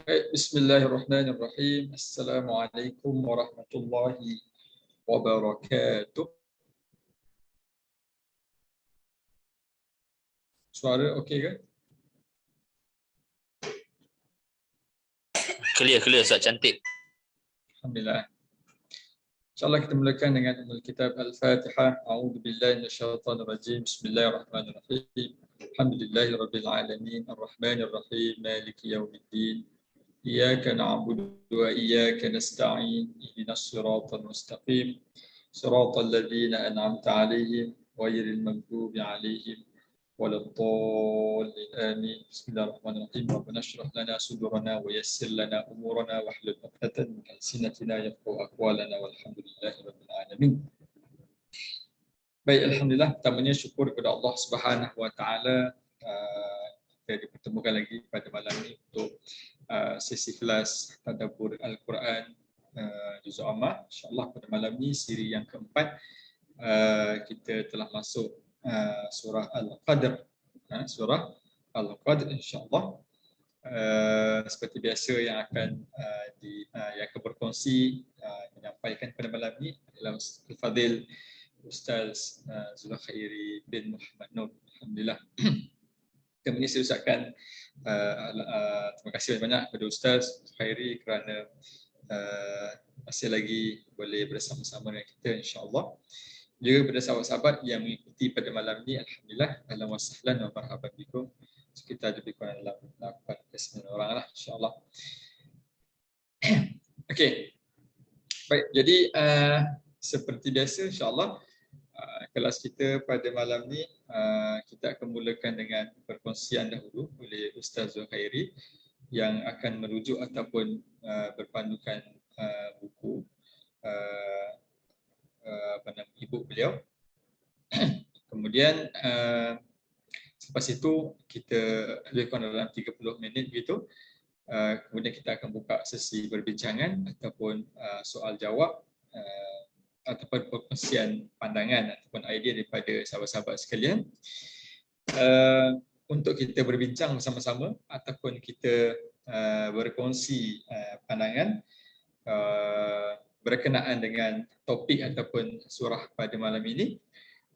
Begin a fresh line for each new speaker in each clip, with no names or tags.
Bismillahirrahmanirrahim. Assalamualaikum warahmatullahi wabarakatuh. Suara okey ke?
Clear, Ustaz, cantik.
Alhamdulillah. InsyaAllah kita mulakan dengan Kitab Al-Fatihah. A'udzu billahi minasyaitonir rajim. Bismillahirrahmanirrahim. Alhamdulillahirabbil alamin, arrahmanir rahim, maliki yaumiddin. Iyyaka na'budu wa iyyaka nasta'in. Ihdinas siratal mustaqim. Siratal ladzina an'amta 'alaihim ghairil maghdubi 'alaihim waladdallin. Amin. Bismillahirrahmanirrahim. Rabbana shrah lana sudurana wa yassir lana umurana wahlul 'uqdatam min alsinatina yafqahu aqwalana walhamdulillahi rabbil alamin. Baik, alhamdulillah, pertamanya syukur kepada Allah Subhanahu wa taala kita dipertemukan lagi pada malam ini untuk sesi kelas tadabbur Al-Quran juz amma. Insya-Allah pada malam ini siri yang keempat, kita telah masuk surah Al-Qadr. Surah Al-Qadr insya-Allah. Seperti biasa yang akan berkongsi menyampaikan pada malam ini adalah Al-Fadil Ustaz Zulkhairi bin Muhammad Nur. Alhamdulillah. Kami saya ucapkan terima kasih banyak kepada Ustaz Zulkhairi kerana masih lagi boleh bersama-sama dengan kita insya-Allah. Juga kepada sahabat-sahabat yang mengikuti pada malam ini, alhamdulillah, ahlan wa sahlan wa marhaban bikum. Kita lebih kurang dalam 8-9 orang lah insya-Allah. Okey. Baik, jadi seperti biasa insya-Allah kelas kita pada malam ni kita akan mulakan dengan perkongsian dahulu oleh Ustaz Zulkhairi yang akan merujuk ataupun berpandukan buku ibu beliau. Kemudian selepas itu kita lebih kurang dalam 30 minit begitu. Kemudian kita akan buka sesi perbincangan ataupun soal jawab ataupun perkongsian pandangan ataupun idea daripada sahabat-sahabat sekalian. Untuk kita berbincang bersama-sama ataupun kita berkongsi pandangan berkenaan dengan topik ataupun surah pada malam ini,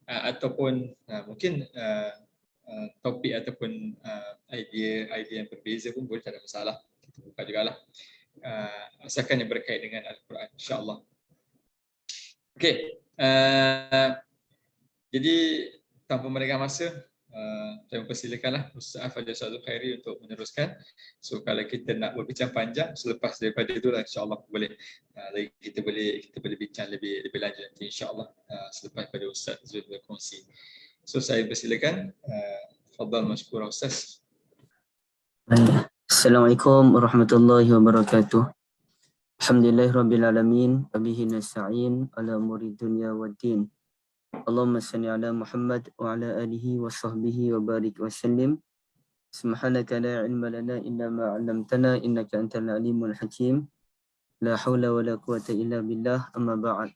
ataupun mungkin topik ataupun idea yang berbeza pun boleh, tak ada masalah. Kita buka jugalah. Asalkan yang berkait dengan Al-Quran insya-Allah. Okey. Jadi tanpa melengahkan masa, saya mempersilakanlah Ustaz Fadil Zulkhairi untuk meneruskan. So kalau kita nak berbincang panjang selepas daripada itulah insya-Allah boleh kita boleh bincang lebih lanjut nanti insya-Allah selepas pada Ustaz Zul berkongsi. So saya persilakan, tafadhal masykur Ustaz.
Assalamualaikum warahmatullahi wabarakatuh. Alhamdulillahirabbil alamin, wabihi nasta'in ala umuri dunya waddin. Allahumma salli ala Muhammad wa ala alihi wa sahbihi wa barik wa sallim. Subhanaka la ilma lana illa ma 'allamtana innaka antal alimul hakim. La haula wa la quwata illa billah, amma ba'd.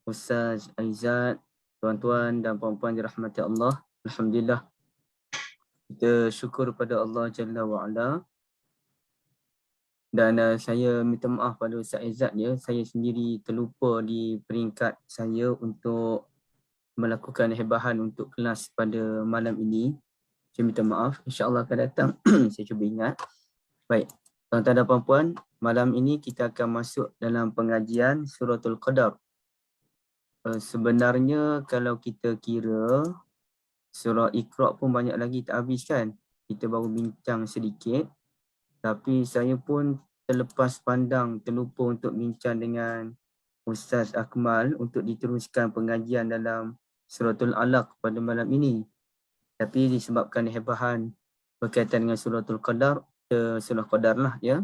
Ustaz Aizat, tuan-tuan dan puan-puan dirahmati Allah, alhamdulillah kita syukur pada Allah Jalla wa Ala. Dan saya minta maaf pada Ustaz Aizat ya, saya sendiri terlupa di peringkat saya untuk melakukan hebahan untuk kelas pada malam ini. Saya minta maaf, insya-Allah akan datang saya cuba ingat. Baik, tuan-tuan dan puan-puan, malam ini kita akan masuk dalam pengajian Suratul Qadar. Sebenarnya kalau kita kira surah Iqra pun banyak lagi tak habis kan. Kita baru bincang sedikit. Tapi saya pun terlepas pandang, terlupa untuk bincang dengan Ustaz Akmal untuk diteruskan pengajian dalam Suratul Alaq pada malam ini. Tapi disebabkan hebahan berkaitan dengan Suratul Qadar, surah Qadar lah ya.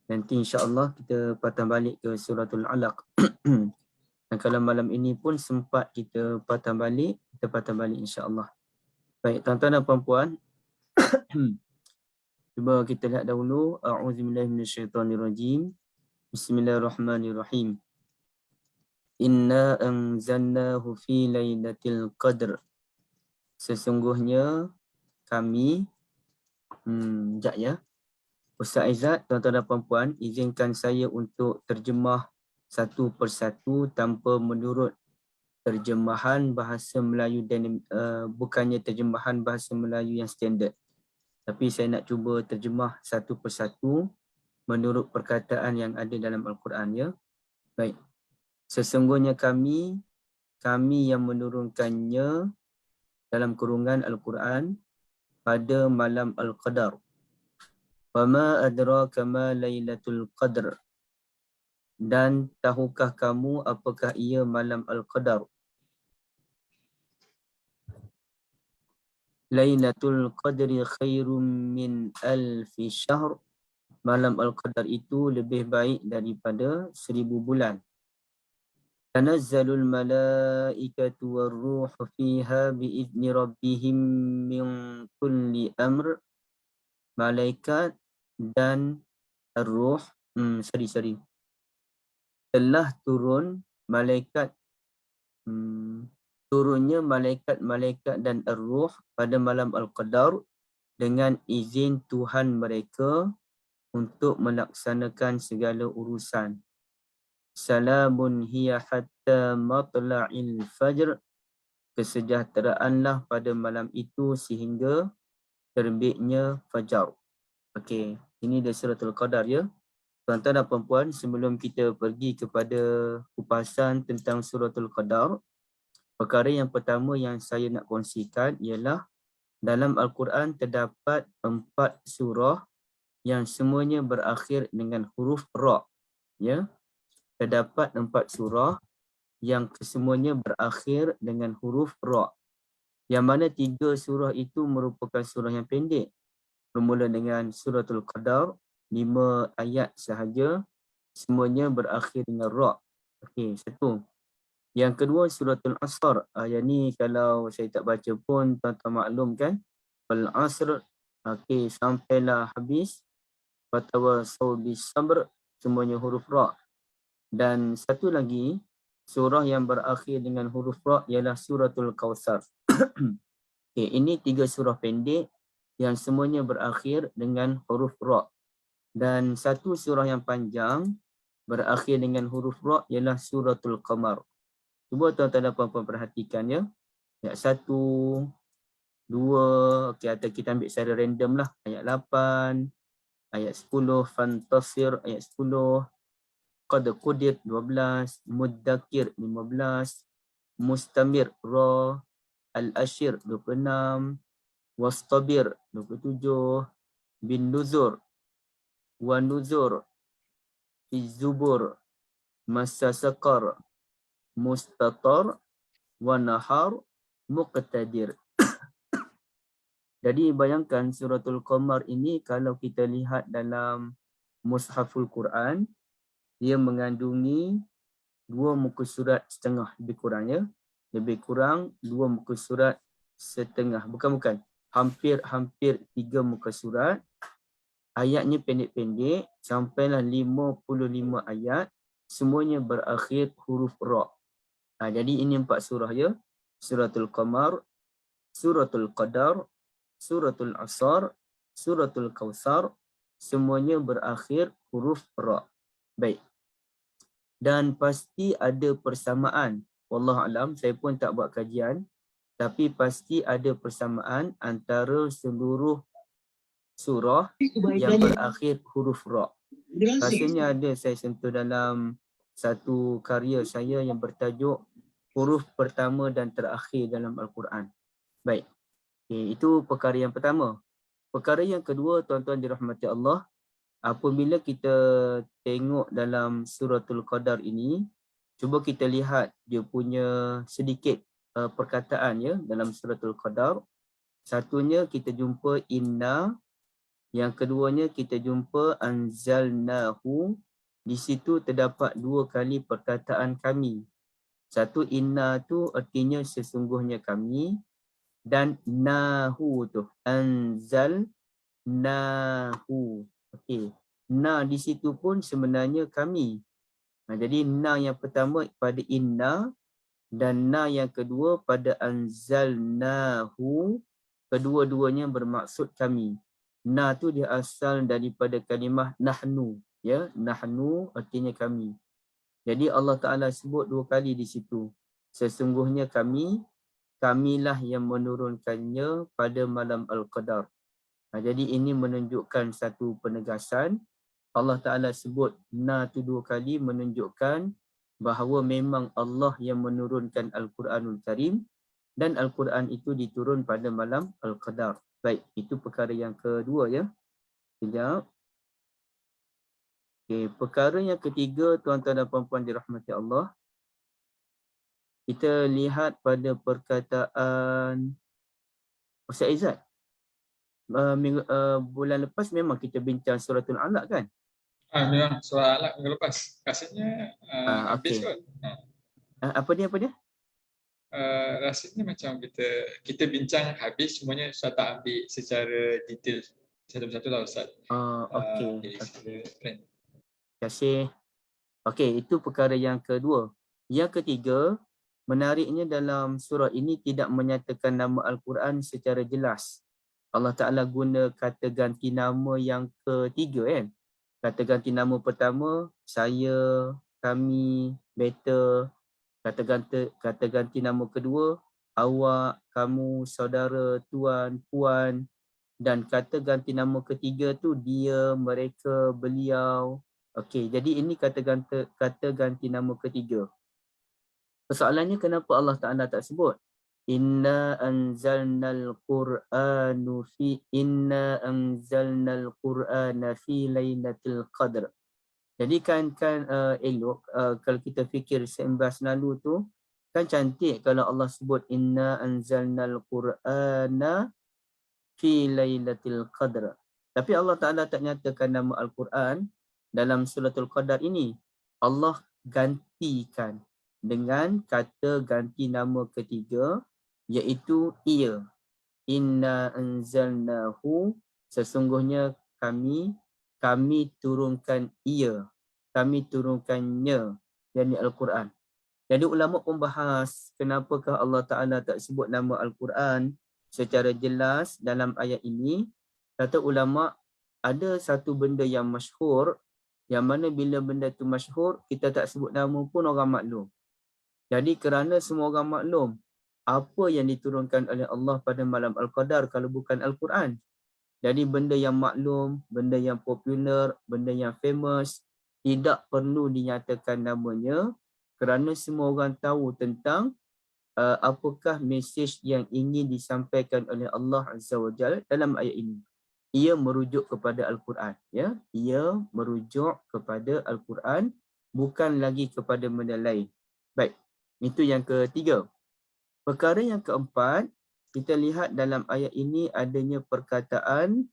Nanti insya-Allah kita patah balik ke Suratul Alaq. Dan kalau malam ini pun sempat kita patah balik insya-Allah. Baik, tuan-tuan dan puan-puan. Cuba kita lihat dahulu. A'udzubillahi minasyaitonirrajim. Bismillahirrahmanirrahim. Inna anzalnahu fi lailatul qadr. Sesungguhnya kami sekejap ya. Ustaz Aizat, tuan-tuan dan puan-puan, izinkan saya untuk terjemah satu persatu tanpa menurut terjemahan bahasa Melayu dan bukannya terjemahan bahasa Melayu yang standard. Tapi saya nak cuba terjemah satu persatu menurut perkataan yang ada dalam Al-Quran, ya. Baik. Sesungguhnya kami yang menurunkannya dalam kurungan Al-Quran pada malam Al-Qadar. Wama adraka ma Lailatul Qadr. Dan tahukah kamu apakah ia malam Al-Qadar? Lailatul Qadri khairum min alfi syahr. Malam Al-Qadar itu lebih baik daripada 1000 bulan. Tanazzalul malaikatu warruhu fiha biizni rabbihim min kulli amr. Malaikat dan ar-ruh, telah turun malaikat, turunnya malaikat dan ar-ruh pada malam Al-Qadar dengan izin Tuhan mereka untuk melaksanakan segala urusan. Salamun hiya hatta matla'il fajr. Kesejahteraanlah pada malam itu sehingga terbitnya fajar. Okey, ini dari suratul Qadar, ya. Tuan-tuan dan puan-puan, sebelum kita pergi kepada kupasan tentang suratul Qadar, perkara yang pertama yang saya nak kongsikan ialah dalam Al-Quran terdapat 4 surah yang semuanya berakhir dengan huruf Ra. Ya, terdapat 4 surah yang kesemuanya berakhir dengan huruf Ra. Yang mana 3 surah itu merupakan surah yang pendek. Bermula dengan suratul Qadar, 5 ayat sahaja, semuanya berakhir dengan Ra. Okey, satu. Yang kedua suratul Asr. Yang ni kalau saya tak baca pun tuan-tuan maklum kan. Wal Asr. Okey, sampailah habis. Watawassaw bis sabr, semuanya huruf Ra. Dan satu lagi surah yang berakhir dengan huruf Ra ialah suratul Kautsar. Okay, ini 3 surah pendek yang semuanya berakhir dengan huruf Ra. Dan satu surah yang panjang berakhir dengan huruf Ra ialah suratul Qamar. Cuba tuan-tuan dan puan-puan perhatikan, ya. Ayat 1, 2, okey, atau kita ambil secara random lah. Ayat 8, ayat 10, Fantasir ayat 10, Qad Qudir 12, Muddakir 15, Mustamir Ra, Al-Ashir 26, Wastabir 27, Bin Nuzur, Wa Nuzur, Izzubur, Masa Saqar, Mustatar, Wa Nahar, Muqtadir. Jadi bayangkan suratul Qamar ini kalau kita lihat dalam Mushaful Quran, dia mengandungi 2 muka surat setengah lebih kurang, ya. Lebih kurang 2 muka surat setengah. Bukan. Hampir 3 muka surat. Ayatnya pendek-pendek. Sampailah 55 ayat. Semuanya berakhir huruf Ra. Jadi ini 4 surah, ya. Suratul Qamar, suratul Qadar, suratul Asr, suratul Kautsar. Semuanya berakhir huruf Ra. Baik. Dan pasti ada persamaan. Wallahualam, saya pun tak buat kajian. Tapi pasti ada persamaan antara seluruh surah yang berakhir huruf Ra. Rasanya ada saya sentuh dalam satu karya saya yang bertajuk huruf pertama dan terakhir dalam Al-Quran. Baik. Okay, itu perkara yang pertama. Perkara yang kedua, tuan-tuan dirahmati Allah, apabila kita tengok dalam suratul Qadar ini, cuba kita lihat dia punya sedikit perkataan, ya, dalam suratul Qadar. Satunya kita jumpa inna, yang keduanya kita jumpa anzalnahu. Di situ terdapat 2 kali perkataan kami. Satu inna tu artinya sesungguhnya kami, dan nahu tu anzalnahu. Okey. Na di situ pun sebenarnya kami. Jadi na yang pertama pada inna dan na yang kedua pada anzalnahu, kedua-duanya bermaksud kami. Na tu dia asal daripada kalimah nahnu, ya, nahnu artinya kami. Jadi Allah Taala sebut 2 kali di situ. Sesungguhnya kamilah yang menurunkannya pada malam Al-Qadar. Jadi ini menunjukkan satu penegasan. Allah Taala sebut na tu 2 kali menunjukkan bahawa memang Allah yang menurunkan Al-Quranul Karim dan Al-Quran itu diturun pada malam Al-Qadar. Baik, itu perkara yang kedua ya. Sekejap. Okay, perkara yang ketiga, tuan-tuan dan puan-puan dirahmati Allah. Kita lihat pada perkataan Ustaz Izzat. Bulan lepas memang kita bincang suratul Alaq kan?
Memang surah Alaq minggu lepas. Rasanya habis
Okey.
kot.
Apa dia?
Rasanya macam kita bincang habis, semuanya saya tak ambil secara detail satu-satu lah Ustaz.
Okey.
Terima
kasih. Okey, itu perkara yang kedua. Yang ketiga, menariknya dalam surah ini tidak menyatakan nama Al-Quran secara jelas. Allah Ta'ala guna kata ganti nama yang ketiga kan. Kata ganti nama pertama, saya, kami, better. Kata ganti nama kedua, awak, kamu, saudara, tuan, puan. Dan kata ganti nama ketiga tu dia, mereka, beliau. Okey, jadi ini kata ganti nama ketiga. Persoalannya kenapa Allah Ta'ala tak sebut? Inna anzalnal Qur'ana fi lailatul qadr. Jadi kan elok kalau kita fikir sembah lalu tu kan cantik kalau Allah sebut inna anzalnal Qur'ana fi lailatul qadr. Tapi Allah Ta'ala tak nyatakan nama Al-Quran dalam suratul Qadar ini. Allah gantikan dengan kata ganti nama ketiga iaitu ia. Inna anzalnahu, sesungguhnya kami turunkan ia. Kami turunkannya, yakni Al-Quran. Jadi ulama pun bahas kenapakah Allah Ta'ala tak sebut nama Al-Quran secara jelas dalam ayat ini. Kata ulama, ada satu benda yang masyhur, yang mana bila benda tu masyhur, kita tak sebut nama pun orang maklum. Jadi kerana semua orang maklum, apa yang diturunkan oleh Allah pada malam Al-Qadar kalau bukan Al-Quran? Jadi benda yang maklum, benda yang popular, benda yang famous, tidak perlu dinyatakan namanya kerana semua orang tahu tentang apakah mesej yang ingin disampaikan oleh Allah Azza wa Jalla dalam ayat ini. Ia merujuk kepada Al-Quran, ya. Ia merujuk kepada Al-Quran, bukan lagi kepada benda lain. Baik, itu yang ketiga. Perkara yang keempat, kita lihat dalam ayat ini adanya perkataan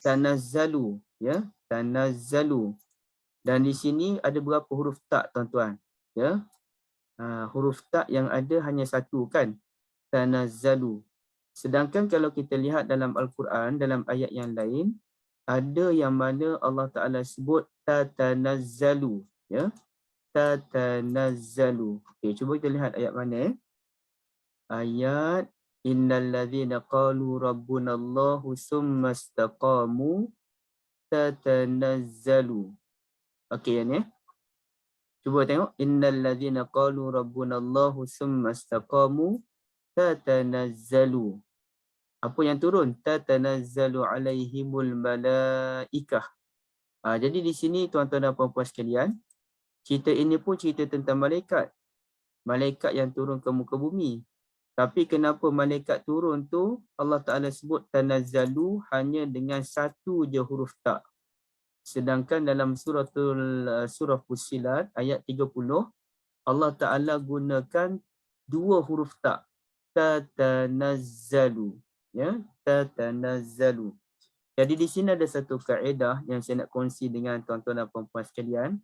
tanazzalu, ya, tanazzalu. Dan di sini ada berapa huruf tak, tuan-tuan? Ya. Huruf tak yang ada hanya satu kan? Tanazzalu. Sedangkan kalau kita lihat dalam Al-Quran, dalam ayat yang lain, ada yang mana Allah Ta'ala sebut tatanazzalu. Ya? Tatanazzalu. Okay, cuba kita lihat ayat mana. Ayat innal ladzina qalu rabbunallahu summa istaqamu tatanazzalu. Okey, yang ni. Cuba tengok. Innal ladzina qalu rabbunallahu summa istaqamu tatanazzalu. Apa yang turun? Tatanazzalu alaihimul malaikah. Jadi di sini tuan-tuan dan puan-puan sekalian, cerita ini pun cerita tentang malaikat. Malaikat yang turun ke muka bumi. Tapi kenapa malaikat turun tu Allah Ta'ala sebut tanazzalu hanya dengan satu je huruf ta. Sedangkan dalam surah Fussilat ayat 30 Allah Ta'ala gunakan dua huruf ta. Tatanazzalu. Ya, tatanazzalu. Jadi di sini ada satu kaedah yang saya nak kongsi dengan tuan-tuan dan puan-puan sekalian.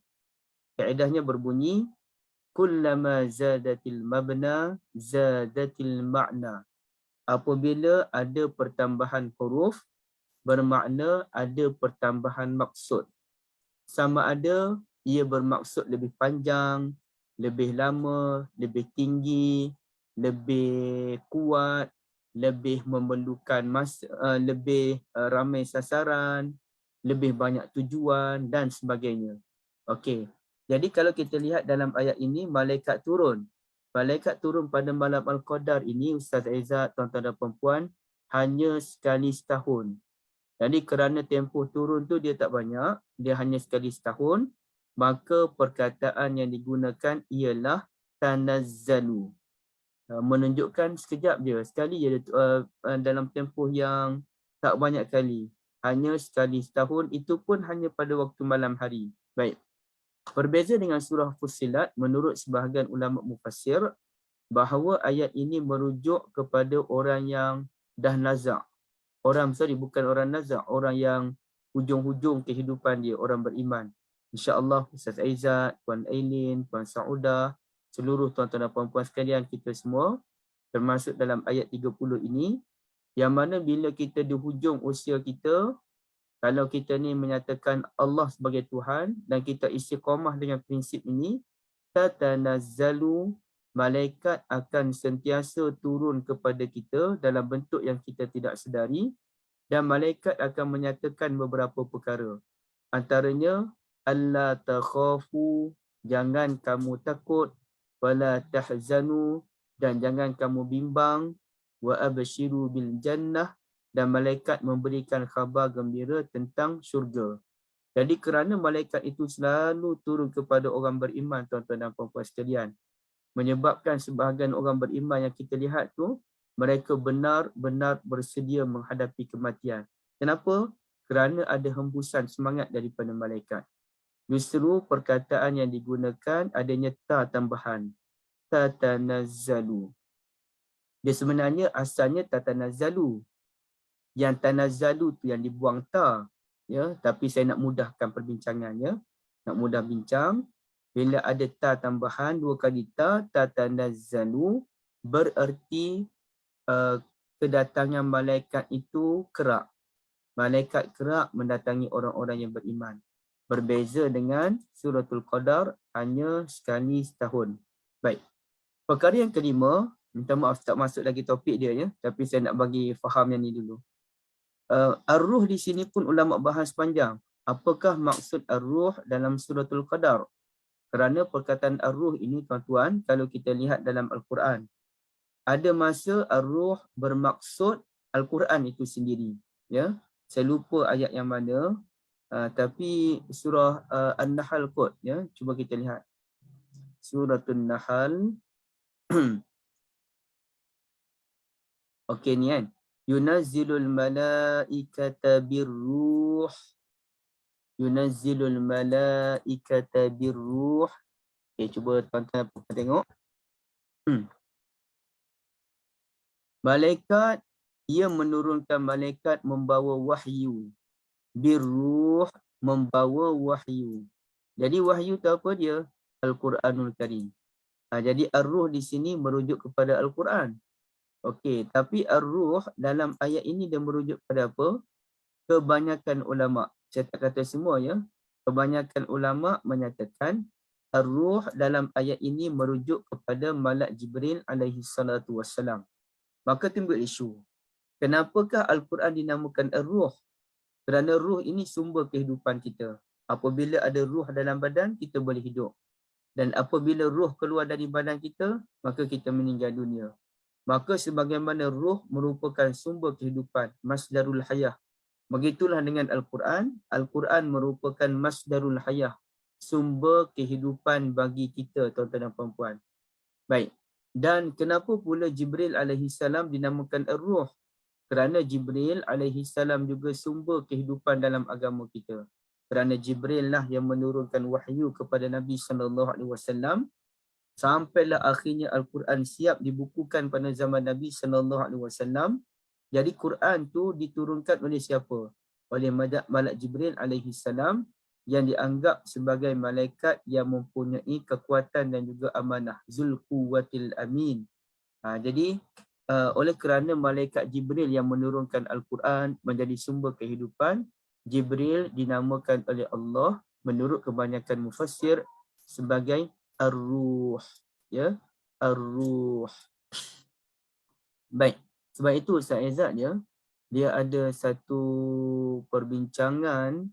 Kaedahnya berbunyi kullama zadatil mabna zadatil ma'na. Apabila ada pertambahan huruf, bermakna ada pertambahan maksud. Sama ada ia bermaksud lebih panjang, lebih lama, lebih tinggi, lebih kuat, lebih memerlukan lebih ramai sasaran, lebih banyak tujuan dan sebagainya. Okey. Jadi kalau kita lihat dalam ayat ini, malaikat turun. Malaikat turun pada malam Al-Qadar ini, Ustaz Aizat, tuan-tuan dan puan-puan, hanya sekali setahun. Jadi kerana tempoh turun tu dia tak banyak, dia hanya sekali setahun, maka perkataan yang digunakan ialah tanazzalu. Menunjukkan sekejap je, sekali je dalam tempoh yang tak banyak kali. Hanya sekali setahun, itu pun hanya pada waktu malam hari. Baik. Berbeza dengan surah Fussilat, menurut sebahagian ulama mufassir, bahawa ayat ini merujuk kepada orang yang dah nazak. Bukan orang nazak, orang yang hujung-hujung kehidupan dia, orang beriman. InsyaAllah Ustaz Aizat, Puan Ailin, Puan Saudah, seluruh tuan-tuan dan puan-puan sekalian, kita semua termasuk dalam ayat 30 ini, yang mana bila kita di hujung usia kita, kalau kita ni menyatakan Allah sebagai Tuhan dan kita istiqamah dengan prinsip ini, tatanazzalu, malaikat akan sentiasa turun kepada kita dalam bentuk yang kita tidak sedari, dan malaikat akan menyatakan beberapa perkara. Antaranya, alla takhafu, jangan kamu takut, wala tahzanu, dan jangan kamu bimbang, wa abshiru bil jannah, dan malaikat memberikan khabar gembira tentang syurga. Jadi kerana malaikat itu selalu turun kepada orang beriman, tuan-tuan dan puan-puan sekalian, menyebabkan sebahagian orang beriman yang kita lihat tu, mereka benar-benar bersedia menghadapi kematian. Kenapa? Kerana ada hembusan semangat daripada malaikat. Justru perkataan yang digunakan adanya ta tambahan. Tatanazzalu. Dia sebenarnya asalnya tatanazzalu. Yang tanazzalu tu yang dibuang ta, ya, tapi saya nak mudahkan perbincangannya, nak mudah bincang. Bila ada ta tambahan dua kali ta, tatanazzalu, bererti kedatangan malaikat itu kerap. Malaikat kerap mendatangi orang-orang yang beriman. Berbeza dengan suratul Qadar, hanya sekali setahun. Baik. Perkara yang kelima, minta maaf tak masuk lagi topik dia ya, tapi saya nak bagi faham yang ni dulu. Ar-Ruh di sini pun ulama bahas panjang. Apakah maksud Ar-Ruh dalam suratul Qadar? Kerana perkataan Ar-Ruh ini, tuan-tuan, kalau kita lihat dalam Al-Quran, ada masa Ar-Ruh bermaksud Al-Quran itu sendiri. Ya, saya lupa ayat yang mana, tapi surah An-Nahl kot. Ya, cuba kita lihat. Suratul Nahl. Okey ni kan. Yunazzilul malaikata birruh. Yunazzilul malaikata birruh. Okey, cuba tuan-tuan tengok. Malaikat, ia menurunkan malaikat membawa wahyu. Birruh, membawa wahyu. Jadi wahyu tu apa dia? Al-Quranul Karim. Jadi Ar-Ruh di sini merujuk kepada Al-Quran. Okey, tapi Ar-Ruh dalam ayat ini dia merujuk kepada apa? Kebanyakan ulama, saya tak kata semua ya, kebanyakan ulama menyatakan Ar-Ruh dalam ayat ini merujuk kepada Malak Jibril alaihi salatu wassalam. Maka timbul isu, kenapakah Al-Quran dinamakan Ar-Ruh? Kerana ruh ini sumber kehidupan kita. Apabila ada ruh dalam badan, kita boleh hidup. Dan apabila ruh keluar dari badan kita, maka kita meninggal dunia. Maka sebagaimana ruh merupakan sumber kehidupan, masdarul hayah. Begitulah dengan Al-Quran. Al-Quran merupakan masdarul hayah, sumber kehidupan bagi kita, tuan-tuan dan puan-puan. Baik. Dan kenapa pula Jibril alaihi salam dinamakan Ar-Ruh? Kerana Jibril alaihi salam juga sumber kehidupan dalam agama kita. Kerana Jibril lah yang menurunkan wahyu kepada Nabi SAW, sampailah akhirnya Al-Quran siap dibukukan pada zaman Nabi SAW. Jadi Quran tu diturunkan oleh siapa? Oleh Malak Jibril alaihi salam, yang dianggap sebagai malaikat yang mempunyai kekuatan dan juga amanah. Zulquwatil amin. Jadi oleh kerana malaikat Jibril yang menurunkan Al-Quran menjadi sumber kehidupan, Jibril dinamakan oleh Allah menurut kebanyakan mufassir sebagai Ar-Ruh. Ya, Ar-Ruh. Baik. Sebab itu Ustaz Izzat dia ada satu perbincangan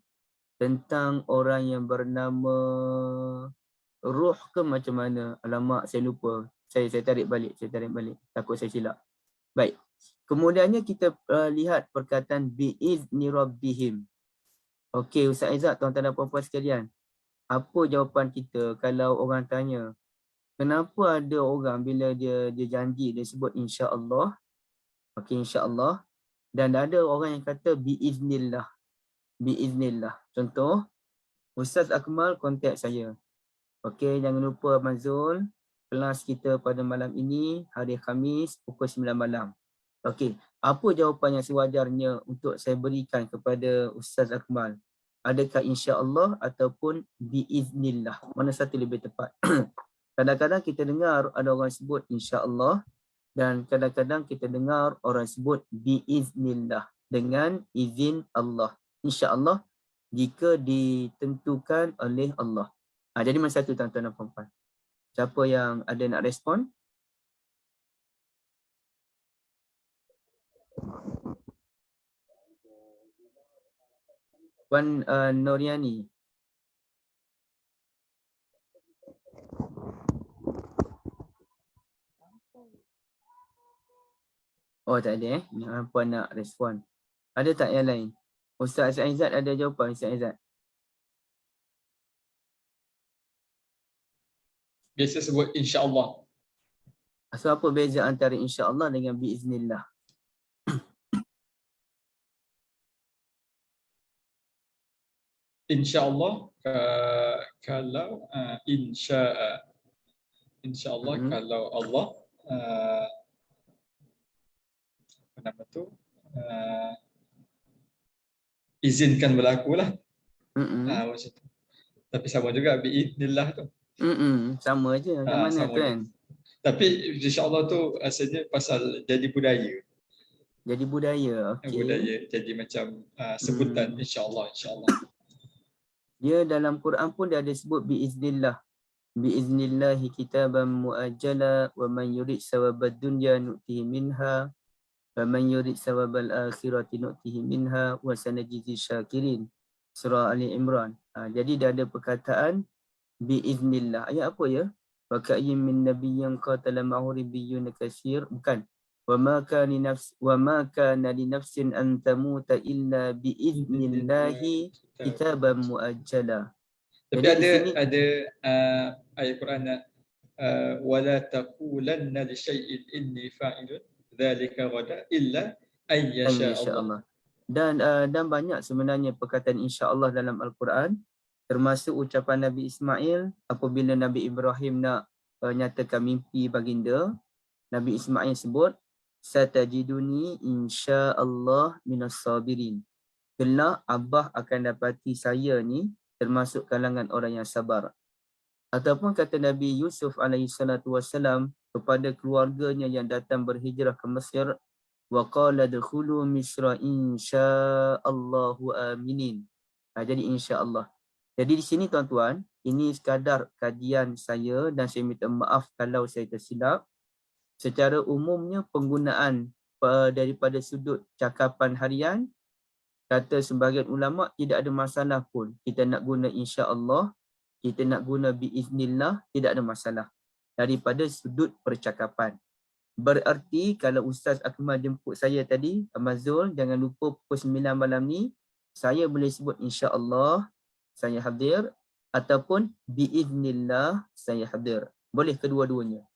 tentang orang yang bernama Ruh ke macam mana. Alamak, saya lupa. Saya tarik balik. Takut saya silap. Baik. Kemudiannya kita lihat perkataan bi'izni rabbihim. Okey, Ustaz Izzat, tuan-tuan dan puan-puan sekalian. Apa jawapan kita kalau orang tanya, kenapa ada orang bila dia janji, dia sebut insya-Allah. Okey, insya-Allah. Dan ada orang yang kata biiznillah. Biiznillah. Contoh, Ustaz Akmal kontak saya. Okey, jangan lupa Mazul, kelas kita pada malam ini, hari Khamis, pukul 9 malam. Okey, apa jawapan yang sewajarnya untuk saya berikan kepada Ustaz Akmal? Adakah insya-Allah ataupun biiznillah? Mana satu lebih tepat? Kadang-kadang kita dengar ada orang sebut insya-Allah dan kadang-kadang kita dengar orang sebut biiznillah, dengan izin Allah. Insya-Allah jika ditentukan oleh Allah. Jadi masa satu tuan-tuan dan puan-puan. Siapa yang ada nak respon? Puan Noriani. Oh tak ada puan nak respon. Ada tak yang lain? Ustaz Aizat ada jawapan Ustaz Aizat?
Biasa sebut insya-Allah.
So apa beza antara insya-Allah dengan biiznillah?
Insya-Allah kalau insya-Allah kalau Allah apa nama tu izinkan berlaku lah. Macam tu. Tapi sama juga biiznillah tu.
Sama je macam mana tu kan.
Tapi insya-Allah tu asalnya pasal jadi budaya.
Jadi budaya, okey.
Budaya jadi macam sebutan insya-Allah. Dia
dalam Quran pun dia ada sebut biiznillah. Biiznillahi kitaban muajjala wa man yurid sawabad dunya nu'tihi minha wa man yurid sawabal akhirati nu'tihi minha wa sanajzi syakirin. Surah Ali Imran. Jadi dia ada perkataan biiznillah. Ayat apa ya? Wa ka'ayyin min nabiyyin qatala ma'ahu ribiyyun katsir. Bukan. Wa ma kana li nafsin an tamuta illa biiznillahi kitaban muajjala.
Tapi ada ayat Quran wala taqulanna li syai'in inni fa'ilun dzalika ghada illa ay yasha Allah.
Dan banyak sebenarnya perkataan insya-Allah dalam Al-Quran, termasuk ucapan Nabi Ismail apabila Nabi Ibrahim nak nyatakan mimpi baginda. Nabi Ismail sebut satajiduni insya-Allah minas sabirin. Kelak Abah akan dapati saya ni termasuk kalangan orang yang sabar. Ataupun kata Nabi Yusuf alaihissalam kepada keluarganya yang datang berhijrah ke Mesir, wa qala dkhulu misra insyaallahu aminin. Jadi insya-Allah. Jadi di sini tuan-tuan, ini sekadar kajian saya dan saya minta maaf kalau saya tersilap. Secara umumnya penggunaan daripada sudut cakapan harian, kata sebahagian ulama tidak ada masalah pun. Kita nak guna insya-Allah, kita nak guna biiznillah, tidak ada masalah daripada sudut percakapan. Berarti kalau Ustaz Akmal jemput saya tadi, Amazul, jangan lupa pukul 9 malam ni, saya boleh sebut insya-Allah, saya hadir, ataupun biiznillah, saya hadir. Boleh kedua-duanya.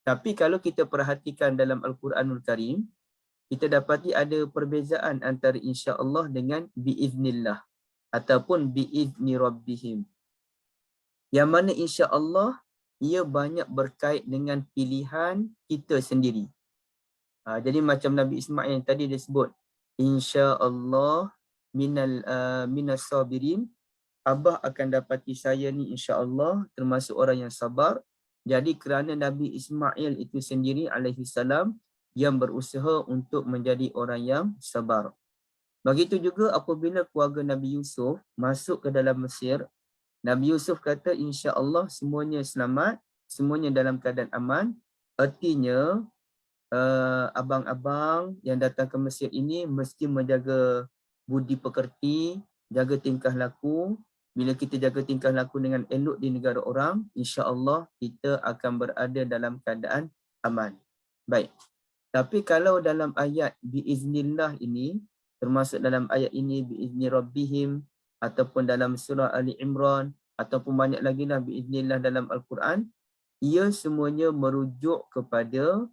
Tapi kalau kita perhatikan dalam Al-Quranul Karim, kita dapati ada perbezaan antara insya-Allah dengan biiznillah ataupun biizni rabbihim. Yang mana insya-Allah ia banyak berkait dengan pilihan kita sendiri. Jadi macam Nabi Ismail tadi dia sebut insya-Allah minas sabirin, Abah akan dapati saya ni insya-Allah termasuk orang yang sabar. Jadi kerana Nabi Ismail itu sendiri alaihi salam yang berusaha untuk menjadi orang yang sabar. Begitu juga apabila keluarga Nabi Yusuf masuk ke dalam Mesir, Nabi Yusuf kata insya-Allah semuanya selamat, semuanya dalam keadaan aman. Artinya abang-abang yang datang ke Mesir ini mesti menjaga budi pekerti, jaga tingkah laku. Bila kita jaga tingkah laku dengan elok di negara orang, insya-Allah kita akan berada dalam keadaan aman. Baik. Tapi kalau dalam ayat biiznillah ini, termasuk dalam ayat ini biizni rabbihim ataupun dalam surah Ali Imran ataupun banyak lagi lah biiznillah dalam Al-Quran, ia semuanya merujuk kepada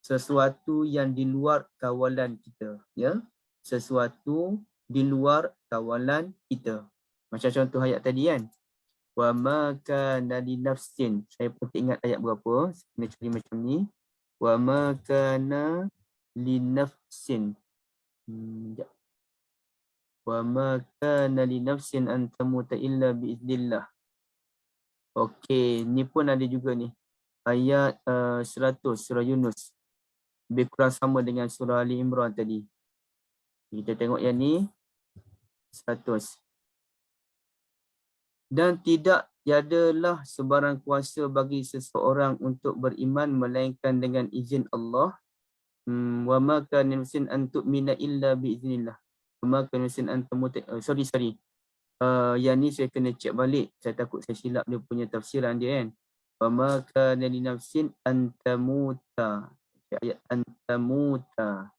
sesuatu yang di luar kawalan kita, ya. Sesuatu di luar kawalan kita. Macam contoh ayat tadi kan. Wa ma kana li nafsin. Saya pun tak ingat ayat berapa, kena cari macam ni. Wa ma kana li nafsin. Sekejap. Wa ma kana li nafsin an tamuta illa biiznillah. Okey, ni pun ada juga ni. Ayat 100 surah Yunus. Lebih kurang sama dengan surah Ali Imran tadi. Kita tengok yang ni. 100. Dan tidak tiadalah sebarang kuasa bagi seseorang untuk beriman melainkan dengan izin Allah. Wa ma kana nafsin an tu'mina illa biiznillah. Wa ma kana nafsin an tamuta. Sorry. Yang ni saya kena cek balik. Saya takut saya silap dia punya tafsiran dia kan. Wa ma kana li nafsin an tamuta. Ayat an tamuta.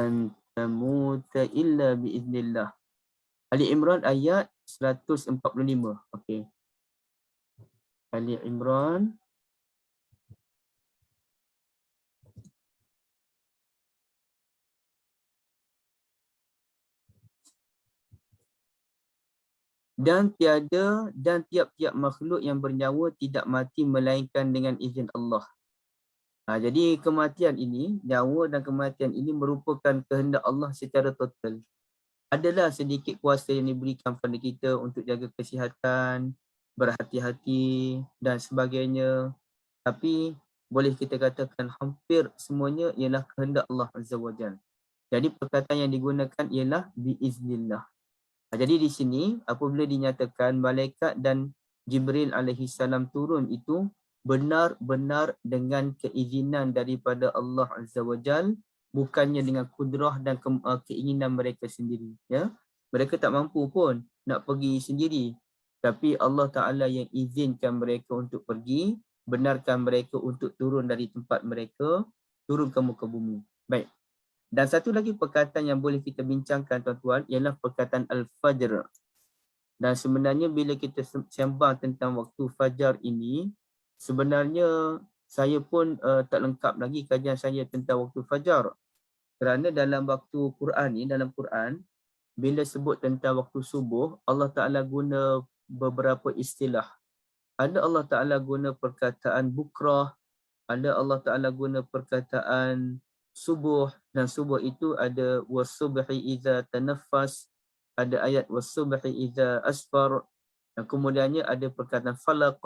An tamuta illa biiznillah. Ali Imran ayat 145. Okey. Ali Imran dan tiap-tiap makhluk yang bernyawa tidak mati melainkan dengan izin Allah. Jadi kematian ini, nyawa dan kematian ini merupakan kehendak Allah secara total. Adalah sedikit kuasa yang diberikan kepada kita untuk jaga kesihatan, berhati-hati dan sebagainya. Tapi boleh kita katakan hampir semuanya ialah kehendak Allah Azza wa Jalla. Jadi perkataan yang digunakan ialah biiznillah. Jadi di sini apabila dinyatakan malaikat dan Jibril alaihi salam turun itu benar-benar dengan keizinan daripada Allah Azza wa Jalla, bukannya dengan kudrah dan keinginan mereka sendiri, ya. Mereka tak mampu pun nak pergi sendiri, tapi Allah Taala yang izinkan mereka untuk pergi, benarkan mereka untuk turun dari tempat mereka, turun ke muka bumi. Baik. Dan satu lagi perkataan yang boleh kita bincangkan tuan-tuan ialah perkataan Al-Fajr. Dan sebenarnya bila kita sembang tentang waktu Fajar ini, sebenarnya saya pun tak lengkap lagi kajian saya tentang waktu Fajar. Kerana dalam waktu Quran ni, dalam Quran, bila sebut tentang waktu subuh, Allah Ta'ala guna beberapa istilah. Ada Allah Ta'ala guna perkataan bukrah, ada Allah Ta'ala guna perkataan subuh, dan subuh itu ada wasubhi idza tanaffas, ada ayat wasubhi idza asfar, dan kemudiannya ada perkataan falaq,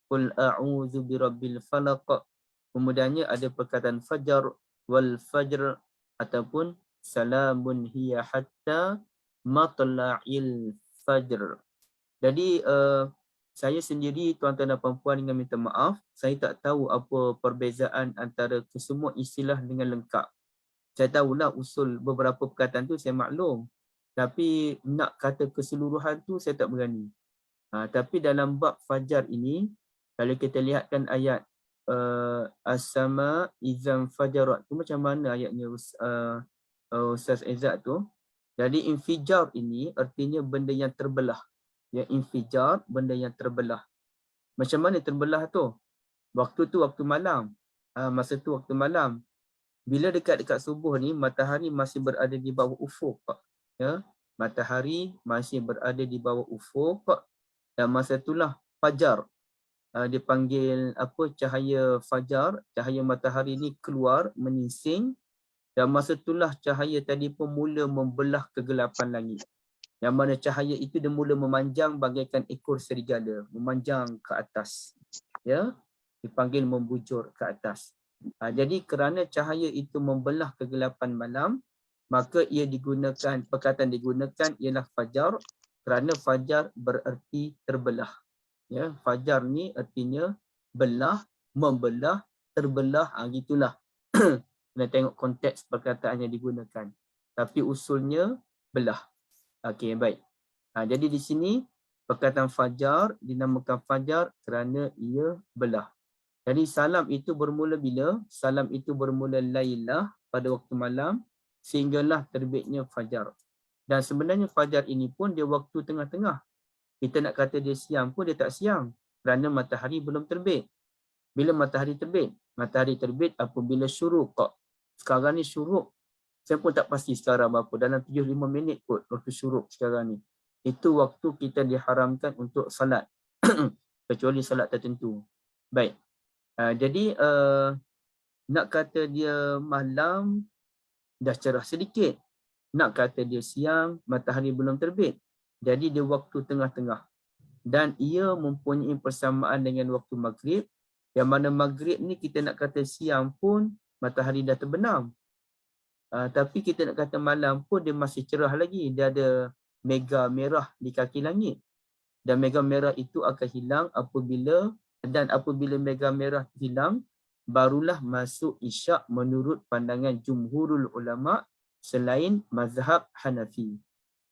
qul a'udzu birabbil falaq, kemudiannya ada perkataan fajar, wal fajr, ataupun salamun hiya hatta matla'il fajr. Jadi saya sendiri, tuan-tuan dan puan-puan, dengan minta maaf, saya tak tahu apa perbezaan antara kesemua istilah dengan lengkap. Saya tahulah usul beberapa perkataan tu, saya maklum. Tapi nak kata keseluruhan tu saya tak berani. Tapi dalam bab fajar ini, kalau kita lihatkan ayat as-sama izam fajarat tu, macam mana ayatnya Ustaz Izzat tu? Jadi infijar ini artinya benda yang terbelah. Ya, infijar, benda yang terbelah. Macam mana terbelah tu? Waktu tu waktu malam. Masa tu waktu malam. Bila dekat-dekat subuh ni, matahari masih berada di bawah ufuk. Ya, matahari masih berada di bawah ufuk. Dan masa itulah fajar. Dipanggil apa, cahaya fajar, cahaya matahari ni keluar, menyingsing. Dan masa itulah cahaya tadi pun mula membelah kegelapan langit. Yang mana cahaya itu dia mula memanjang bagaikan ekor serigala, memanjang ke atas. Ya, dipanggil membujur ke atas. Jadi kerana cahaya itu membelah kegelapan malam, maka ia digunakan, perkataan digunakan ialah fajar, kerana fajar bererti terbelah. Ya, fajar ni artinya belah, membelah terbelah, gitulah. Kena tengok konteks perkataan yang digunakan. Tapi usulnya belah. Okey, baik. Jadi di sini perkataan fajar dinamakan fajar kerana ia belah. Jadi salam itu bermula bila? Salam itu bermula lailah, pada waktu malam, sehinggalah terbitnya fajar. Dan sebenarnya fajar ini pun dia waktu tengah-tengah. Kita nak kata dia siang pun dia tak siang kerana matahari belum terbit. Bila matahari terbit? Matahari terbit apabila syuruk. Sekarang ni syuruk. Saya pun tak pasti sekarang berapa. Dalam 75 minit kot waktu syuruk sekarang ni. Itu waktu kita diharamkan untuk salat. Kecuali salat tertentu. Baik. Jadi nak kata dia malam dah cerah sedikit. Nak kata dia siang, matahari belum terbit. Jadi dia waktu tengah-tengah. Dan ia mempunyai persamaan dengan waktu maghrib. Yang mana maghrib ni kita nak kata siang pun matahari dah terbenam. Tapi kita nak kata malam pun dia masih cerah lagi. Dia ada mega merah di kaki langit. Dan mega merah itu akan hilang apabila mega merah hilang, barulah masuk isyak menurut pandangan jumhurul ulama selain mazhab Hanafi.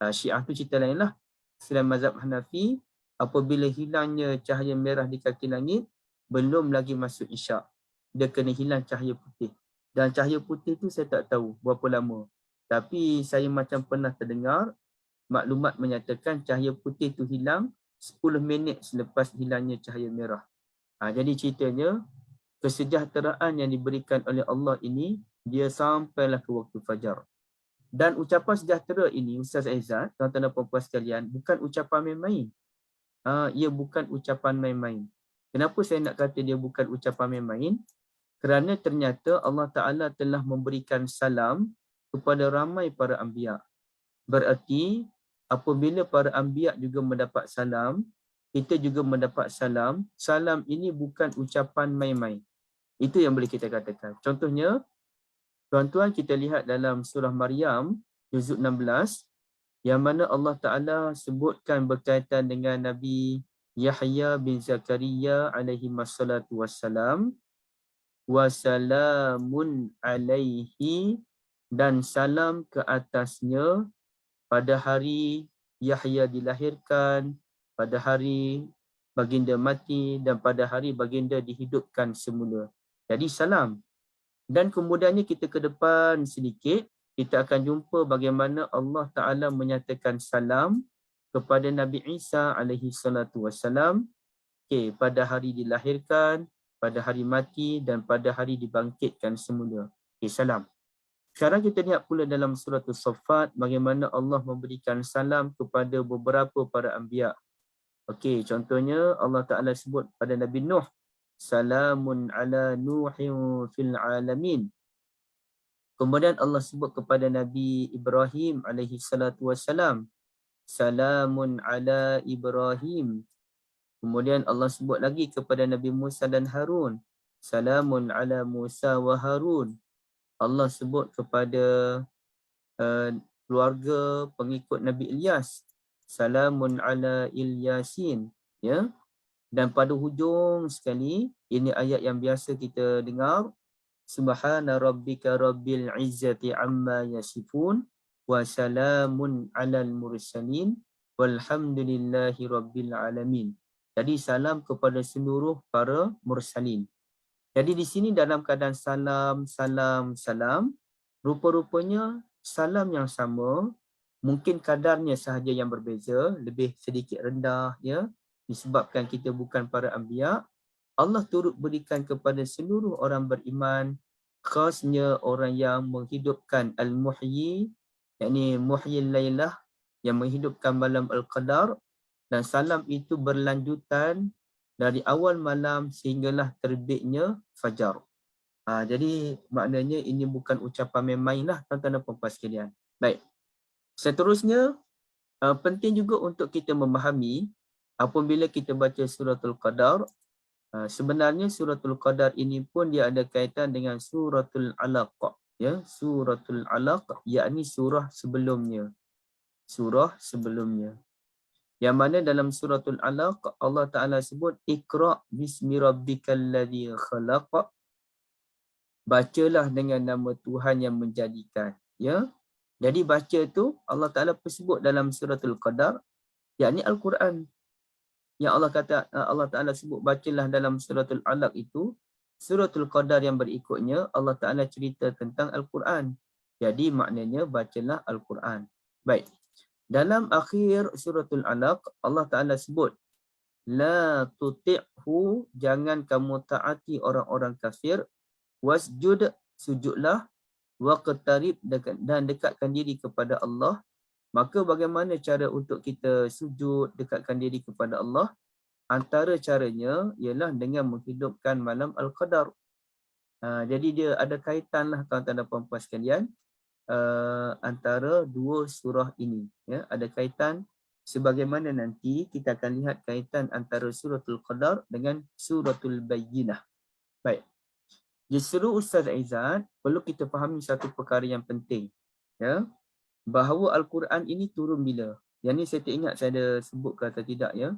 Syiah tu cerita lain lah. Selain mazhab Hanafi, apabila hilangnya cahaya merah di kaki langit, belum lagi masuk isyak. Dia kena hilang cahaya putih. Dan cahaya putih tu saya tak tahu berapa lama. Tapi saya macam pernah terdengar maklumat menyatakan cahaya putih tu hilang 10 minit selepas hilangnya cahaya merah. Jadi ceritanya, kesejahteraan yang diberikan oleh Allah ini, dia sampailah ke waktu fajar. Dan ucapan sejahtera ini, Ustaz Aizat, tuan-tuan dan puan-puan sekalian, bukan ucapan main-main. Ia bukan ucapan main-main. Kenapa saya nak kata dia bukan ucapan main-main? Kerana ternyata Allah Ta'ala telah memberikan salam kepada ramai para anbiya. Berarti, apabila para anbiya juga mendapat salam, kita juga mendapat salam. Salam ini bukan ucapan main-main. Itu yang boleh kita katakan. Contohnya, tuan-tuan kita lihat dalam surah Maryam, juzuk 16, yang mana Allah Ta'ala sebutkan berkaitan dengan Nabi Yahya bin Zakaria alaihi wassalatu wassalam. Wassalamun alaihi, dan salam ke atasnya pada hari Yahya dilahirkan, pada hari baginda mati, dan pada hari baginda dihidupkan semula. Jadi salam. Dan kemudiannya kita ke depan sedikit, kita akan jumpa bagaimana Allah Ta'ala menyatakan salam kepada Nabi Isa alaihi salatu wassalam, pada hari dilahirkan, pada hari mati, dan pada hari dibangkitkan semula. Salam. Sekarang kita lihat pula dalam surah As-Saffat bagaimana Allah memberikan salam kepada beberapa para anbiya. Contohnya Allah Ta'ala sebut pada Nabi Nuh, salamun ala Nuhin fil alamin. Kemudian Allah sebut kepada Nabi Ibrahim alaihi salatu wassalam, salamun ala Ibrahim. Kemudian Allah sebut lagi kepada Nabi Musa dan Harun, salamun ala Musa wa Harun. Allah sebut kepada keluarga pengikut Nabi Ilyas, salamun ala Ilyasin. Dan pada hujung sekali, ini ayat yang biasa kita dengar, subhana rabbika rabbil izzati amma yasifun wa salamun alal mursalin walhamdulillahi rabbil alamin. Jadi salam kepada seluruh para mursalin. Jadi di sini dalam keadaan salam, rupa-rupanya salam yang sama, mungkin kadarnya sahaja yang berbeza, lebih sedikit rendah, disebabkan kita bukan para anbiya. Allah turut berikan kepada seluruh orang beriman, khasnya orang yang menghidupkan al-muhyi, yakni muhyil lailah, yang menghidupkan malam al-qadar, dan salam itu berlanjutan dari awal malam sehinggalah terbitnya fajar. Jadi maknanya ini bukan ucapan main-main lah, tuan-tuan dan puan-puan sekalian. Baik. Seterusnya, penting juga untuk kita memahami apabila kita baca suratul Qadar, sebenarnya suratul Qadar ini pun dia ada kaitan dengan suratul Alaq. Suratul Alaq, yakni surah sebelumnya. Yang mana dalam suratul Alaq Allah Ta'ala sebut Iqra' bismi rabbikal ladzi khalaq bacalah dengan nama Tuhan yang menjadikan. Ya. Jadi baca tu Allah Ta'ala sebut dalam suratul Qadar, yakni Al-Quran. Yang Allah Ta'ala sebut bacalah dalam suratul Alaq itu, suratul Qadar yang berikutnya Allah Ta'ala cerita tentang Al-Quran. Jadi maknanya bacalah Al-Quran. Baik. Dalam akhir suratul Alaq Allah Ta'ala sebut, la tuti'hu, jangan kamu taati orang-orang kafir, wasjud, sujudlah, waqtarib, dan dekatkan diri kepada Allah. Maka bagaimana cara untuk kita sujud, dekatkan diri kepada Allah? Antara caranya ialah dengan menghidupkan malam Al-Qadar. Jadi dia ada kaitan lah tuan-tuan dan puan-puan sekalian, antara dua surah ini. Ya, ada kaitan. Sebagaimana nanti kita akan lihat kaitan antara suratul Qadar dengan suratul Bayyinah. Baik. Justru Ustaz Aizat perlu kita fahami satu perkara yang penting. Ya. Bahawa Al-Quran ini turun bila? Yang ni saya tak ingat saya ada sebut ke atau tidak ya.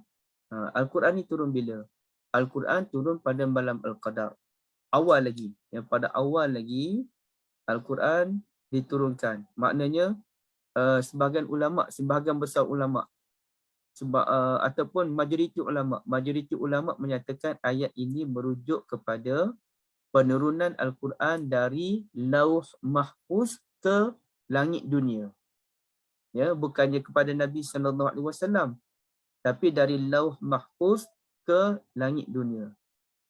Al-Quran ini turun bila? Al-Quran turun pada malam Al-Qadar. Awal lagi. Yang pada awal lagi Al-Quran diturunkan. Maknanya sebahagian besar ulama ataupun majoriti ulama menyatakan ayat ini merujuk kepada penurunan Al-Quran dari Lauh Mahfuz ke langit dunia. Ya, bukannya kepada Nabi SAW, tapi dari Lauh Mahfuz ke langit dunia.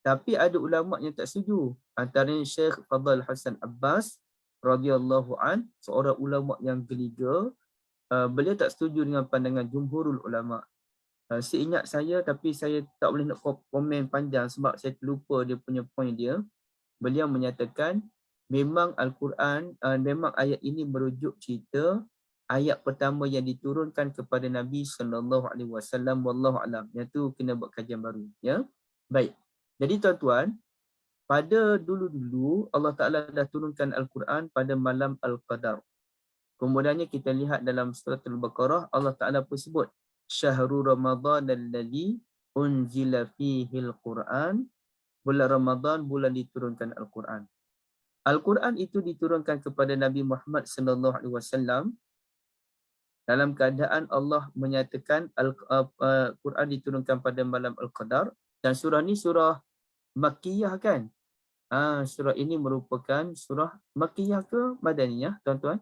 Tapi ada ulama yang tak setuju. Antaranya Syekh Fadl Hasan Abbas radhiyallahu an, seorang ulama yang gelega. Beliau tak setuju dengan pandangan jumhurul ulama. Seingat saya, tapi saya tak boleh nak komen panjang sebab saya terlupa dia punya point dia. Beliau menyatakan memang Al-Quran, memang ayat ini merujuk cerita ayat pertama yang diturunkan kepada Nabi SAW, wallahu alam. Yang tu kena buat kajian baru. Ya. Baik. Jadi tuan-tuan, pada dulu-dulu Allah Ta'ala dah turunkan Al-Quran pada malam Al-Qadar. Kemudiannya kita lihat dalam surah Al-Baqarah, Allah Ta'ala pun sebut, Syahrul Ramadan alladhi unzila fihi al-Quran. Bulan Ramadan, bulan diturunkan Al-Quran. Al-Quran itu diturunkan kepada Nabi Muhammad SAW dalam keadaan Allah menyatakan Al-Quran diturunkan pada malam Al-Qadar. Dan surah ni surah Makkiyah kan? Surah ini merupakan surah Makkiyah ke Madaniyah, tuan-tuan?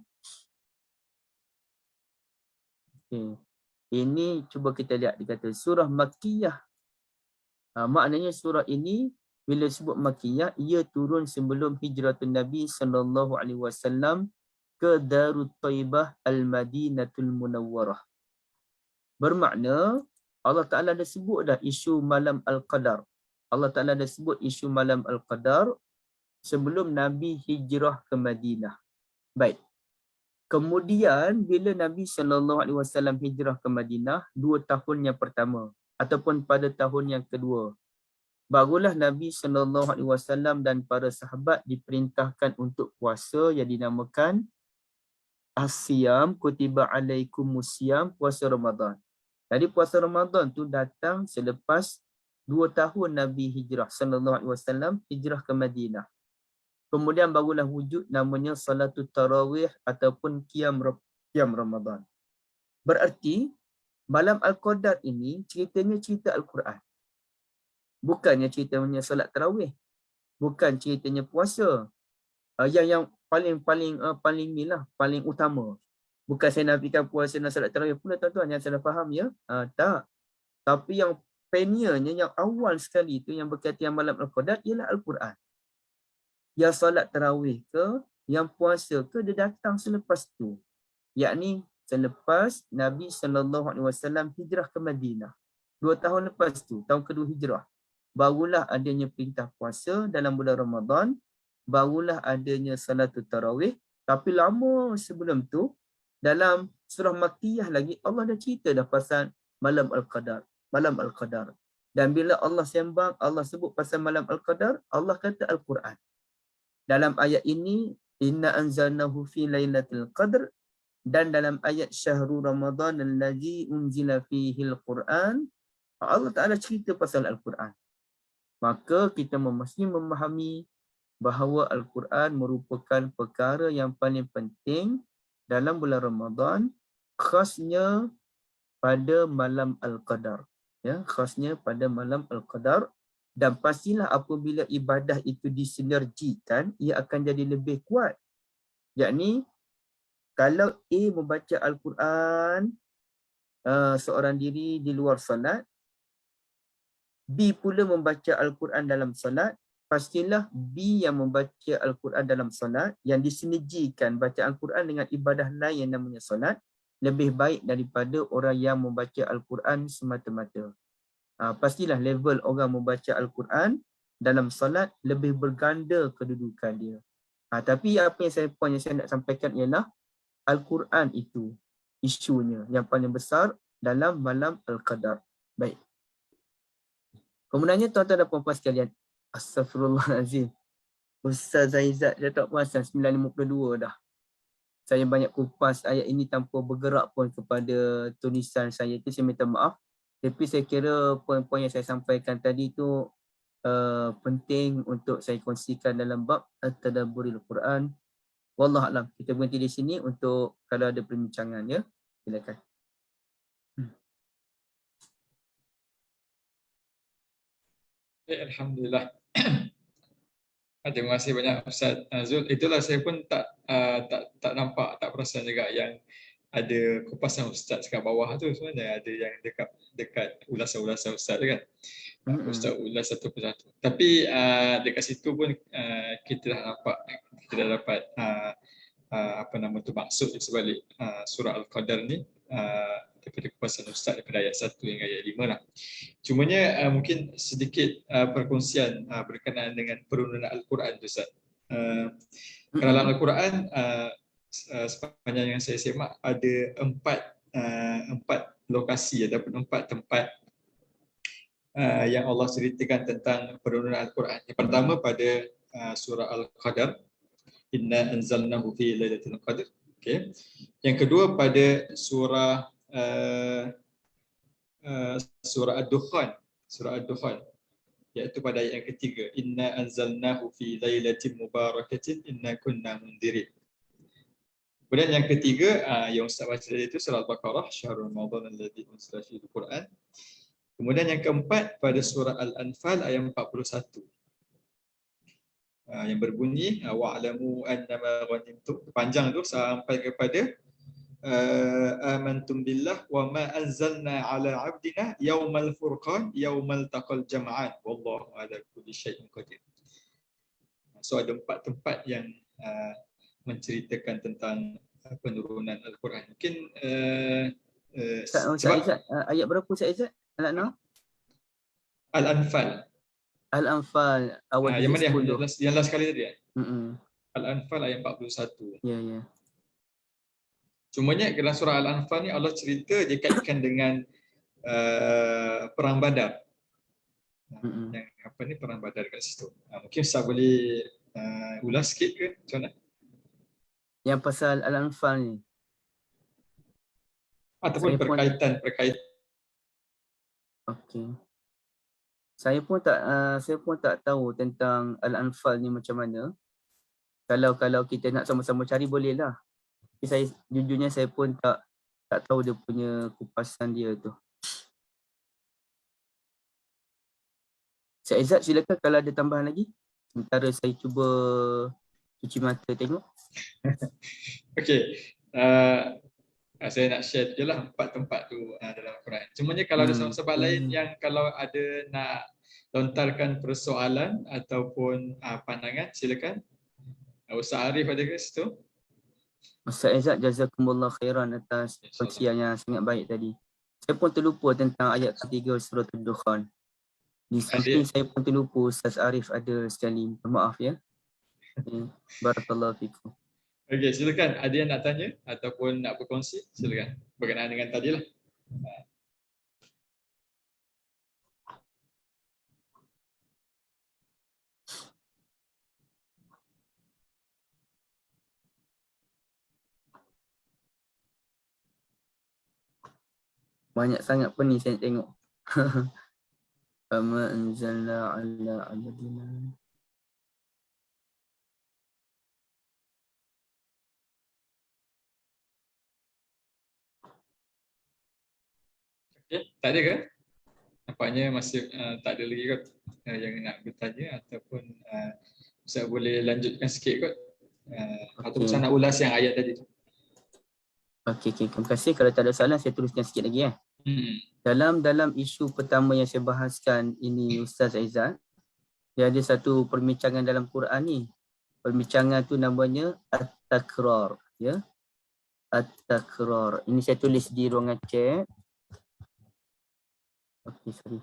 Okay. Ini cuba kita lihat, dia kata surah Makkiyah. Maknanya surah ini bila sebut Makkiyah, ia turun sebelum hijratun Nabi SAW ke Darut Taibah Al-Madinatul Munawwarah. Bermakna Allah Ta'ala dah sebut dah isu malam Al-Qadar. Allah Ta'ala dah sebut isu malam Al-Qadar sebelum Nabi hijrah ke Madinah. Baik. Kemudian bila Nabi SAW hijrah ke Madinah 2 tahun yang pertama ataupun pada tahun yang kedua, barulah Nabi SAW dan para sahabat diperintahkan untuk puasa yang dinamakan As-Siyam, kutiba alaikumusiyam, puasa Ramadan. Jadi puasa Ramadan tu datang selepas 2 tahun Nabi hijrah SAW hijrah ke Madinah. Kemudian barulah wujud namanya Salatul Tarawih ataupun Qiyam Ramadan. Berarti malam Al-Qadar ini ceritanya cerita Al-Quran. Bukannya ceritanya solat tarawih. Bukan ceritanya puasa. Yang paling inilah, paling utama. Bukan saya nafikan puasa dan solat tarawih pula tuan-tuan, yang salah faham ya. Tak. Tapi yang peniernya, yang awal sekali itu yang berkaitan malam Al-Qadar ialah Al-Quran. Yang solat tarawih ke, yang puasa ke, dia datang selepas tu. Yakni selepas Nabi SAW hijrah ke Madinah. 2 tahun lepas tu, tahun kedua hijrah. Barulah adanya perintah puasa dalam bulan Ramadan. Barulah adanya salatul tarawih. Tapi lama sebelum tu, dalam surah Makkiyah lagi, Allah dah cerita dah pasal malam Al-Qadar. Malam Al-Qadar. Dan bila Allah sembang, Allah sebut pasal malam Al-Qadar, Allah kata Al-Quran. Dalam ayat ini, inna anzalnahu fi lailatul qadr, dan dalam ayat syahrul Ramadan allazi unzila fihi al-Quran, Allah Ta'ala cerita pasal Al-Quran. Maka kita mesti memahami bahawa Al-Quran merupakan perkara yang paling penting dalam bulan Ramadan, khasnya pada malam Al-Qadar. Ya, khasnya pada malam Al-Qadar. Dan pastilah apabila ibadah itu disinergikan, ia akan jadi lebih kuat. Yakni, kalau A membaca Al-Quran seorang diri di luar salat, B pula membaca Al-Quran dalam salat, pastilah B yang membaca Al-Quran dalam salat, yang disinergikan baca Al-Quran dengan ibadah lain yang namanya salat, lebih baik daripada orang yang membaca Al-Quran semata-mata. Pastilah level orang membaca Al-Quran dalam salat lebih berganda kedudukan dia. Tapi apa yang saya nak sampaikan ialah Al-Quran itu isunya yang paling besar dalam malam Al-Qadar. Baik. Kemudiannya tuan-tuan dan puan-puan sekalian, Astaghfirullahalazim. Ustaz Aizat dah tak perasan 9.52 dah. Saya banyak kupas ayat ini tanpa bergerak pun kepada tulisan saya itu, saya minta maaf. Tapi saya kira poin-poin yang saya sampaikan tadi itu penting untuk saya kongsikan dalam bab At-Tadabburil Quran. Wallahualam. Kita berhenti di sini untuk kalau ada perbincangan, ya. Silakan.
Alhamdulillah. Terima kasih banyak Ustaz Zul. Itulah saya pun tak nampak, tak perasan juga yang ada kupasan Ustaz kat bawah tu, sebenarnya ada yang dekat ulasan-ulasan Ustaz tu kan. Ustaz ulas satu persatu. Tapi dekat situ pun kita dah nampak, kita dah dapat apa nama tu, maksud di sebalik surah Al-Qadar ni daripada kupasan Ustaz daripada ayat 1 hingga ayat 5 lah. Cumanya mungkin sedikit perkongsian berkenaan dengan perununan Al-Quran tu Ustaz. Dalam Al-Quran sepanjang yang saya semak ada empat lokasi ataupun 4 tempat yang Allah ceritakan tentang penurunan Al-Quran. Yang pertama pada surah Al-Qadar, Inna anzalnahu fi lailatul qadr. Okay. Yang kedua pada surah surah Ad-Dukhan, iaitu pada ayat yang ketiga, Inna anzalnahu fi lailatin mubarakatin inna kunna mundirin. Kemudian yang ketiga yang Ustaz baca tadi itu surah Al-Baqarah, Syahrul Ramadan alladzi unzila fihi al-Quran. Kemudian yang keempat pada surah Al-Anfal ayat 41. Yang berbunyi wa'lamu annama ghanimtum, panjang tu sampai kepada amantum billah wa ma anzalna ala abdina yaumal furqan yaumal taqal jam'an wallahu ala kulli syai'in qadir. So ada 4 tempat yang menceritakan tentang penurunan Al-Quran. Mungkin
Ustaz, ayat berapa Ustaz Aizat?
Al-Anfal.
Al-Anfal awal
yang mana
10.
yang last kali tadi Al-Anfal ayat 41.
Ya, ya.
Cumanya dalam surah Al-Anfal ni Allah cerita dia kaitkan dengan perang Badar. Yang apa ni, perang Badar kat situ. Mungkin Ustaz boleh ulas sikit ke macam mana?
Yang pasal Al-Anfal ni.
Ataupun berkaitan.
Okey. Saya pun tak tahu tentang Al-Anfal ni macam mana. Kalau kita nak sama-sama cari bolehlah. Tapi jujurnya saya pun tak tahu dia punya kupasan dia tu. Syed Izzat, silakan kalau ada tambahan lagi. Sementara saya cuba cuci mata tengok.
Okey. Saya nak share je lah 4 tempat tu dalam Quran. Cumanya kalau ada sahabat-sahabat lain yang kalau ada nak lontarkan persoalan ataupun pandangan, silakan. Ustaz Arif ada ke situ?
Ustaz Izzat, jazakumullah khairan atas kongsian yang sangat baik tadi. Saya pun terlupa tentang ayat ketiga surah Ad-Dukhan. Di samping saya pun terlupa Ustaz Arif ada sekali. Maaf ya. Barakallahu fikum.
Okey, silakan. Ada yang nak tanya ataupun nak berkongsi, silakan. Berkenaan dengan tadilah.
Banyak sangat pun ni saya tengok. Fama anzalna ala abdina
Okay, tak ada ke? Nampaknya masih tak ada lagi kot yang nak bertanya ataupun Ustaz boleh lanjutkan sikit kot. Atau Ustaz
Okey.
nak ulas yang ayat tadi tu.
Okey, terima kasih. Kalau tak ada soalan, saya teruskan sikit lagi . Dalam isu pertama yang saya bahaskan ini, Ustaz Aizat, dia ada satu perbincangan dalam Quran ni. Perbincangan tu namanya At-Takrar. Ya? At-Takrar. Ini saya tulis di ruangan chat. Okey, sorry.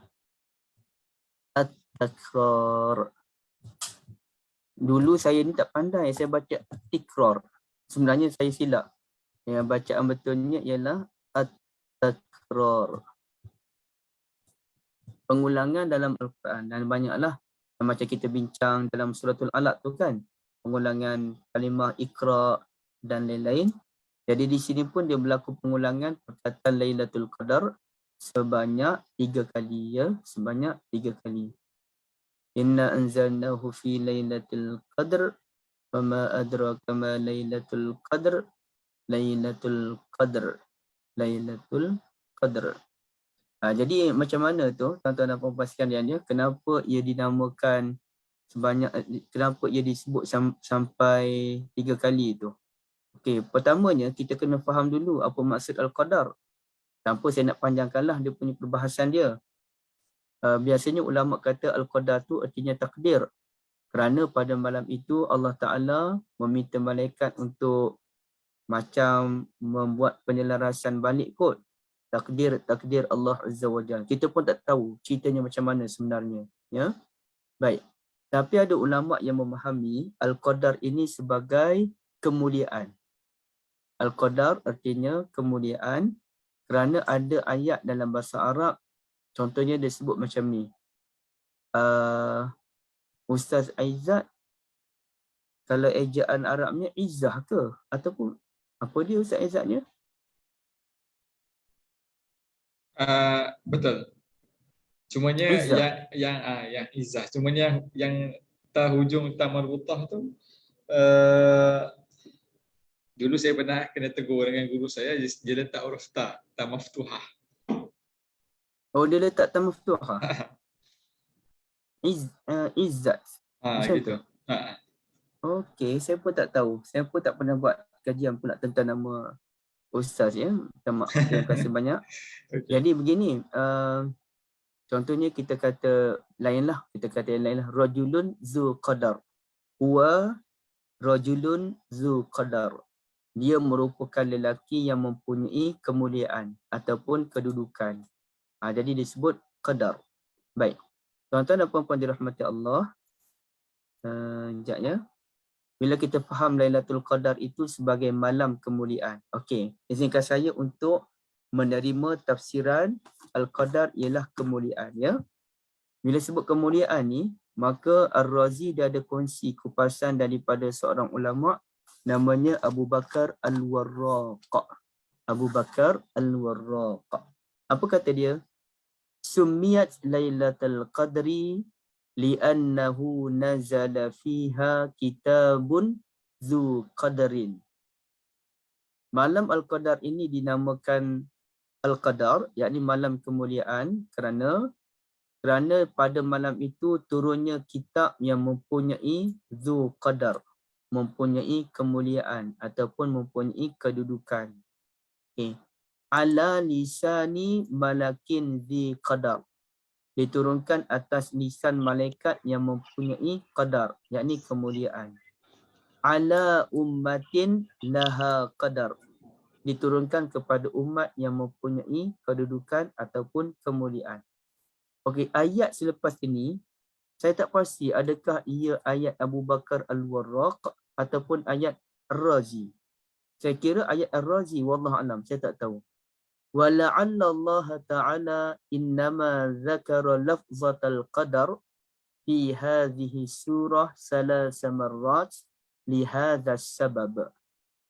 At-Takrar. Dulu saya ni tak pandai, saya baca Tikrar. Sebenarnya saya silap. Yang bacaan betulnya ialah At-Takrar. Pengulangan dalam Al-Quran, dan banyaklah macam kita bincang dalam suratul Alaq tu kan, pengulangan kalimah Iqra dan lain-lain. Jadi di sini pun dia berlaku pengulangan perkataan Lailatul Qadar sebanyak 3 kali, ya, sebanyak 3 kali. Inna anzalnahu fi Lailatul Qadr wa ma adraka ma Lailatul Qadr. Lailatul Qadr. Lailatul Qadr. Jadi macam mana tu tuan-tuan dan puan-puan sekalian, ya, kenapa ia dinamakan sebanyak, kenapa ia disebut sampai 3 kali tu? Okey, pertamanya kita kena faham dulu apa maksud Al-Qadar. Tanpa saya nak panjangkanlah dia punya perbahasan dia. Biasanya ulama kata Al-Qadar tu artinya takdir. Kerana pada malam itu Allah Ta'ala meminta malaikat untuk macam membuat penyelarasan balik kot. Takdir Allah Azza wa Jalla. Kita pun tak tahu ceritanya macam mana sebenarnya. Ya? Baik. Tapi ada ulama yang memahami Al-Qadar ini sebagai kemuliaan. Al-Qadar artinya kemuliaan kerana ada ayat dalam bahasa Arab, contohnya dia sebut macam ni. Ustaz Aizat, kalau ejaan Arabnya Izzah ke? Ataupun apa dia Ustaz Aizatnya?
Betul. Cumanya
Izzah.
yang Izzah. Cumanya yang hujung tamarutah tu dulu saya pernah kena tegur dengan guru saya, dia letak huruf ta maftuhah.
Oh, dia letak ta maftuhah. Izzat. Macam
Gitu.
tu. Okey, saya pun tak tahu. Saya pun tak pernah buat kajian pula tentang nama Ustaz, ya. Terima kasih banyak.
Okay.
Jadi begini, contohnya kita kata lainlah, rajulun zu qadar. Huwa rajulun zu qadar. Dia merupakan lelaki yang mempunyai kemuliaan ataupun kedudukan. Jadi disebut qadar. Baik. Tuan-tuan dan puan-puan dirahmati Allah, sekejap ya. Bila kita faham Lailatul Qadar itu sebagai malam kemuliaan. Okey, izinkan saya untuk menerima tafsiran Al-Qadar ialah kemuliaan, ya. Bila sebut kemuliaan ni, maka Ar-Razi dia ada kongsi kupasan daripada seorang ulama namanya Abu Bakar Al-Warraq. Abu Bakar Al-Warraq. Apa kata dia? Summiyat Lailatul Qadri li'annahu nazala fiha kitabun zu qadrin. Malam Al-Qadar ini dinamakan Al-Qadar, yakni malam kemuliaan kerana pada malam itu turunnya kitab yang mempunyai zu qadar, mempunyai kemuliaan ataupun mempunyai kedudukan. Okay. Ala lisani malakin zi qadar. Diturunkan atas lisan malaikat yang mempunyai qadar, yakni kemuliaan. Ala ummatin laha qadar. Diturunkan kepada umat yang mempunyai kedudukan ataupun kemuliaan. Okey, ayat selepas ini saya tak pasti adakah ia ayat Abu Bakar Al-Warraq ataupun ayat Ar-Razi. Saya kira ayat Ar-Razi, wallahu alam, saya tak tahu. وَلَعَلَّ اللَّهَ تَعَالَى إِنَّمَا ذَكَرَ لَفْظَةَ الْقَدَرِ فِي هَذِهِ السُّورَةِ 3 مرات لِهَذَا السَّبَبِ.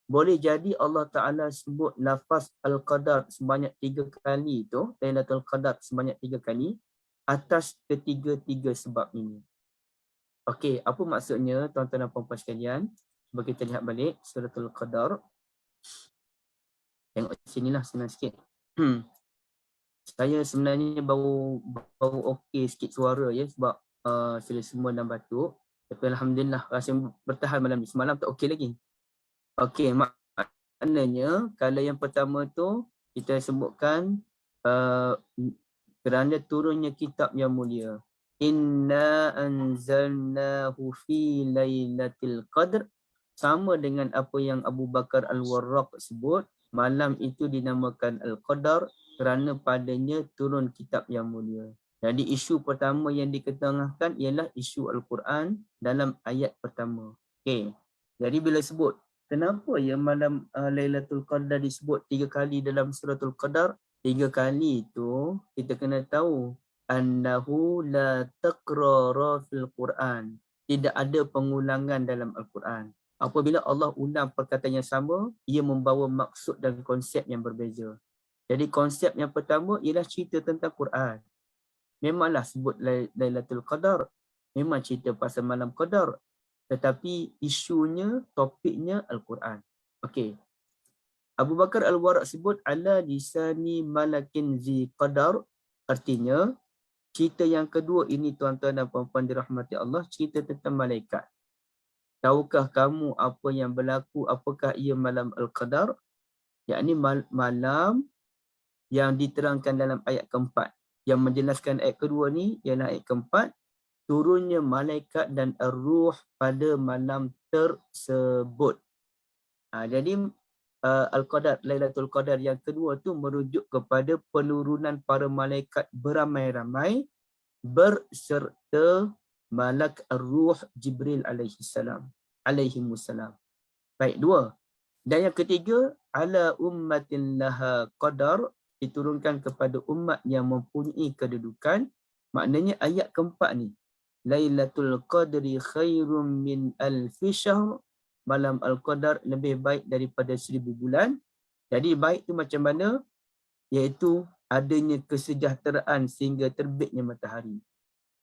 Boleh jadi Allah Ta'ala sebut lafaz Al-Qadar sebanyak 3 kali itu, Lailatul Qadar sebanyak 3 kali, atas ketiga-tiga sebab ini. Okey, apa maksudnya tuan-tuan dan puan-puan sekalian? Cuba kita lihat balik Suratul Qadar. Tengok sinilah, senang sikit. Saya sebenarnya baru okey sikit suara ya sebab selesema dan batuk. Tapi alhamdulillah rasa bertahan malam ni. Semalam tak okey lagi. Okey, maknanya kalau yang pertama tu kita sebutkan uh, kerana turunnya kitab yang mulia. Inna anzalnahu fi lailatul qadr, sama dengan apa yang Abu Bakar Al-Warraq sebut, malam itu dinamakan Al-Qadar kerana padanya turun kitab yang mulia. Jadi isu pertama yang diketengahkan ialah isu Al-Quran dalam ayat pertama. Okey. Jadi bila sebut kenapa ya malam Lailatul Qadar disebut 3 kali dalam suratul Qadar? 3 kali itu kita kena tahu annahu la taqrara fil Quran. Tidak ada pengulangan dalam Al-Quran. Apabila Allah ulang perkataan yang sama, ia membawa maksud dan konsep yang berbeza. Jadi konsep yang pertama ialah cerita tentang Quran. Memanglah sebut Lailatul Qadar, memang cerita pasal malam Qadar, tetapi isunya, topiknya Al-Quran. Okey. Abu Bakar Al-Warraq sebut ala lisani malakin zi qadar, artinya cerita yang kedua ini tuan-tuan dan puan-puan dirahmati Allah, cerita tentang malaikat. Tahukah kamu apa yang berlaku, apakah ia malam Al-Qadar? Yakni malam yang diterangkan dalam ayat keempat. Yang menjelaskan ayat kedua ni ialah ayat keempat, turunnya malaikat dan ar-ruh pada malam tersebut. Jadi Al-Qadar, Lailatul Qadar yang kedua tu merujuk kepada penurunan para malaikat beramai-ramai berserta malak ar-ruh Jibril alaihimussalam. Baik, dua. Dan yang ketiga, ala ummatin laha qadar, diturunkan kepada umat yang mempunyai kedudukan. Maknanya ayat keempat ni, Lailatul Qadri khairum min alfi syahr, malam Al-Qadar lebih baik daripada 1000 bulan. Jadi baik tu macam mana? Iaitu adanya kesejahteraan sehingga terbitnya matahari.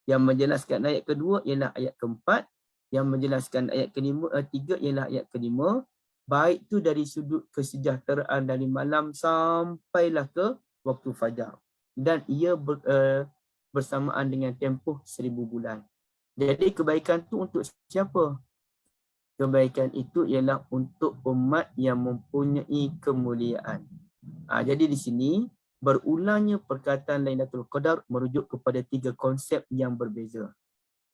Yang menjelaskan ayat kedua ialah ayat keempat. Yang menjelaskan ayat ketiga ialah ayat kelima. Baik tu dari sudut kesejahteraan dari malam sampailah ke waktu fajar. Dan ia bersamaan dengan tempoh 1000 bulan. Jadi kebaikan tu untuk siapa? Kebaikan itu ialah untuk umat yang mempunyai kemuliaan. Jadi di sini berulangnya perkataan Lailatul Qadar merujuk kepada 3 konsep yang berbeza.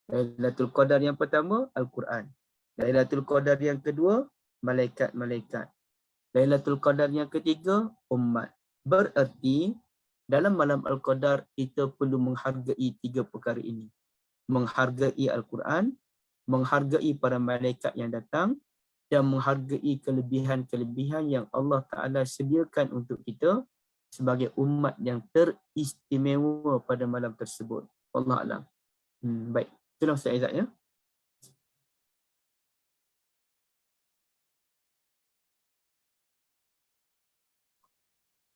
Lailatul Qadar yang pertama, Al-Quran. Lailatul Qadar yang kedua, malaikat-malaikat. Lailatul Qadar yang ketiga, umat. Bererti dalam malam Al-Qadar kita perlu menghargai 3 perkara ini. Menghargai Al-Quran, menghargai para malaikat yang datang, dan menghargai kelebihan-kelebihan yang Allah Ta'ala sediakan untuk kita sebagai umat yang teristimewa pada malam tersebut. Wallahu a'lam. Baik, itulah Ustaz Izzat ya.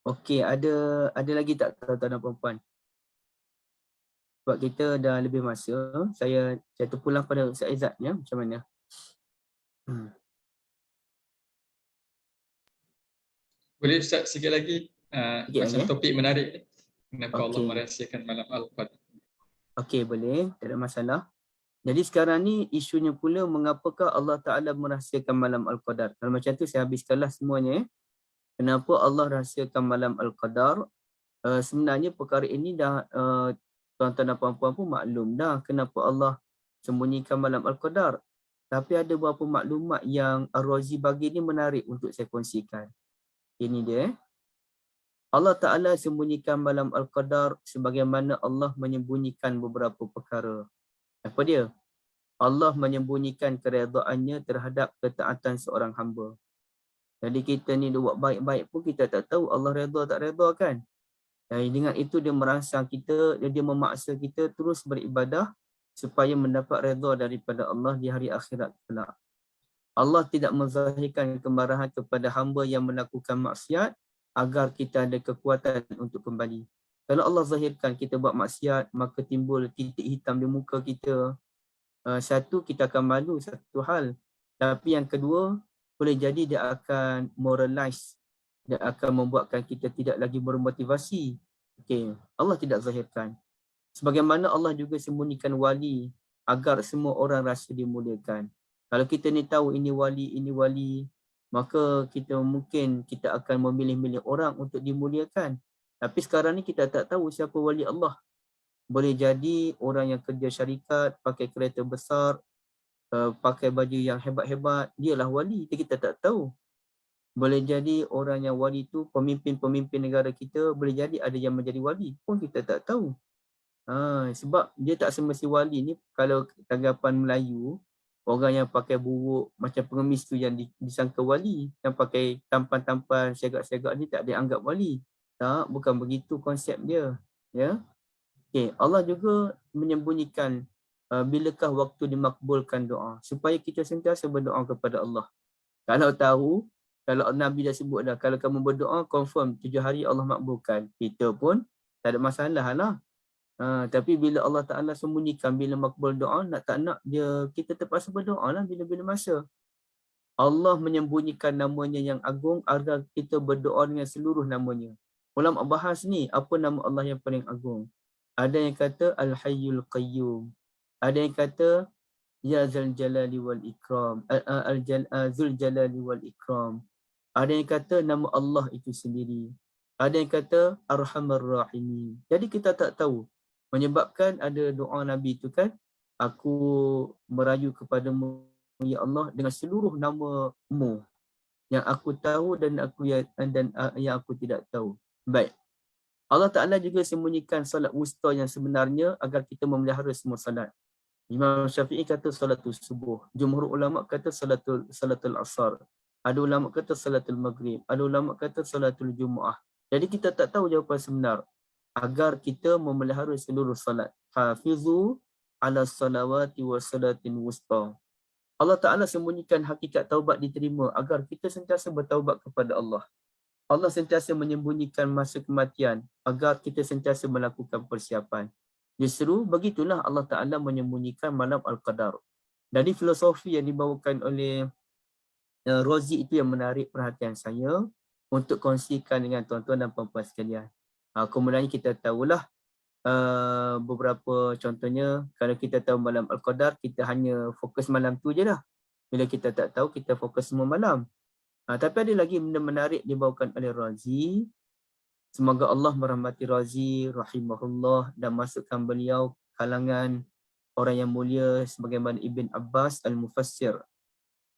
Okey, ada lagi tak tuan-tuan dan puan-puan? Sebab kita dah lebih masa, saya terpulang pada Ustaz Izzat ya, macam mana?
Boleh Ustaz sikit lagi macam topik menarik. Kenapa Allah merahsiakan malam Al-Qadar?
Okey, boleh, tak ada masalah. Jadi sekarang ni isunya pula mengapakah Allah Ta'ala merahsiakan malam Al-Qadar. Kalau macam tu saya habiskanlah semuanya. Kenapa Allah rahsiakan malam Al-Qadar? Sebenarnya perkara ini dah tuan-tuan dan puan-puan pun maklum dah kenapa Allah sembunyikan malam Al-Qadar. Tapi ada beberapa maklumat yang Ar-Razi bagi ni menarik untuk saya kongsikan. Ini dia. Allah Ta'ala sembunyikan malam Al-Qadar sebagaimana Allah menyembunyikan beberapa perkara. Apa dia? Allah menyembunyikan keredaannya terhadap ketaatan seorang hamba. Jadi kita ni dia buat baik-baik pun kita tak tahu Allah reda tak reda kan. Dan dengan itu dia merangsang kita, dia memaksa kita terus beribadah supaya mendapat reda daripada Allah di hari akhirat kelak. Allah tidak menzahirkan kemarahan kepada hamba yang melakukan maksiat agar kita ada kekuatan untuk kembali. Kalau Allah zahirkan kita buat maksiat, maka timbul titik hitam di muka kita. Satu, kita akan malu, satu hal. Tapi yang kedua, boleh jadi dia akan moralize. Dia akan membuatkan kita tidak lagi bermotivasi Okey, Allah tidak zahirkan. Sebagaimana Allah juga sembunyikan wali agar semua orang rasa dimuliakan. Kalau kita ni tahu ini wali, maka kita akan memilih-milih orang untuk dimuliakan. Tapi sekarang ni kita tak tahu siapa wali Allah. Boleh jadi orang yang kerja syarikat, pakai kereta besar, pakai baju yang hebat-hebat, dialah wali, kita tak tahu. Boleh jadi orang yang wali tu pemimpin-pemimpin negara kita, boleh jadi ada yang menjadi wali pun kita tak tahu. Sebab dia tak semesti wali ni, kalau tanggapan Melayu, orang yang pakai buruk macam pengemis tu yang disangka wali, yang pakai tampan-tampan segak-segak ni tak dianggap wali. Tak, bukan begitu konsep dia. Ya. Okay. Allah juga menyembunyikan bilakah waktu dimakbulkan doa, supaya kita sentiasa berdoa kepada Allah. Kalau tahu, kalau Nabi dah sebut dah, kalau kamu berdoa confirm 7 hari Allah makbulkan, kita pun tak ada masalah lah. Tapi bila Allah Ta'ala sembunyikan bila makbul doa, nak tak nak dia, kita terpaksa berdoa lah bila-bila masa. Allah menyembunyikan namanya yang agung agar kita berdoa dengan seluruh namanya. Ulama bahas ni, apa nama Allah yang paling agung? Ada yang kata Al-Hayyul Qayyum. Ada yang kata Ya Zal Jalali wal Ikram. Zul Jalali wal Ikram. Ada yang kata nama Allah itu sendiri. Ada yang kata Arhamar Rahimin. Jadi kita tak tahu. Menyebabkan ada doa Nabi itu kan, aku merayu kepadamu ya Allah dengan seluruh nama-Mu yang aku tahu dan yang aku tidak tahu. Baik. Allah Ta'ala juga sembunyikan salat wusta yang sebenarnya agar kita memelihara semua salat. Imam Syafi'i kata salatul subuh. Jumhur ulama kata salatul asar. Ada ulama kata salatul maghrib. Ada ulama kata salatul jumu'ah. Jadi kita tak tahu jawapan sebenar. Agar kita memelihara seluruh salat. Hafizu ala salawati wa salatin wusta. Allah Ta'ala sembunyikan hakikat taubat diterima agar kita sentiasa bertaubat kepada Allah. Allah sentiasa menyembunyikan masa kematian agar kita sentiasa melakukan persiapan. Justru begitulah Allah Ta'ala menyembunyikan malam Al-Qadar. Dari filosofi yang dibawakan oleh Razi itu yang menarik perhatian saya untuk kongsikan dengan tuan-tuan dan puan-puan sekalian. Kemudian kita tahulah beberapa contohnya, kalau kita tahu malam Al-Qadar, kita hanya fokus malam tu je lah. Bila kita tak tahu, kita fokus semua malam. Tapi ada lagi benda menarik dibawakan oleh Razi. Semoga Allah merahmati Razi rahimahullah dan masukkan beliau kalangan orang yang mulia sebagaimana Ibn Abbas Al-Mufassir.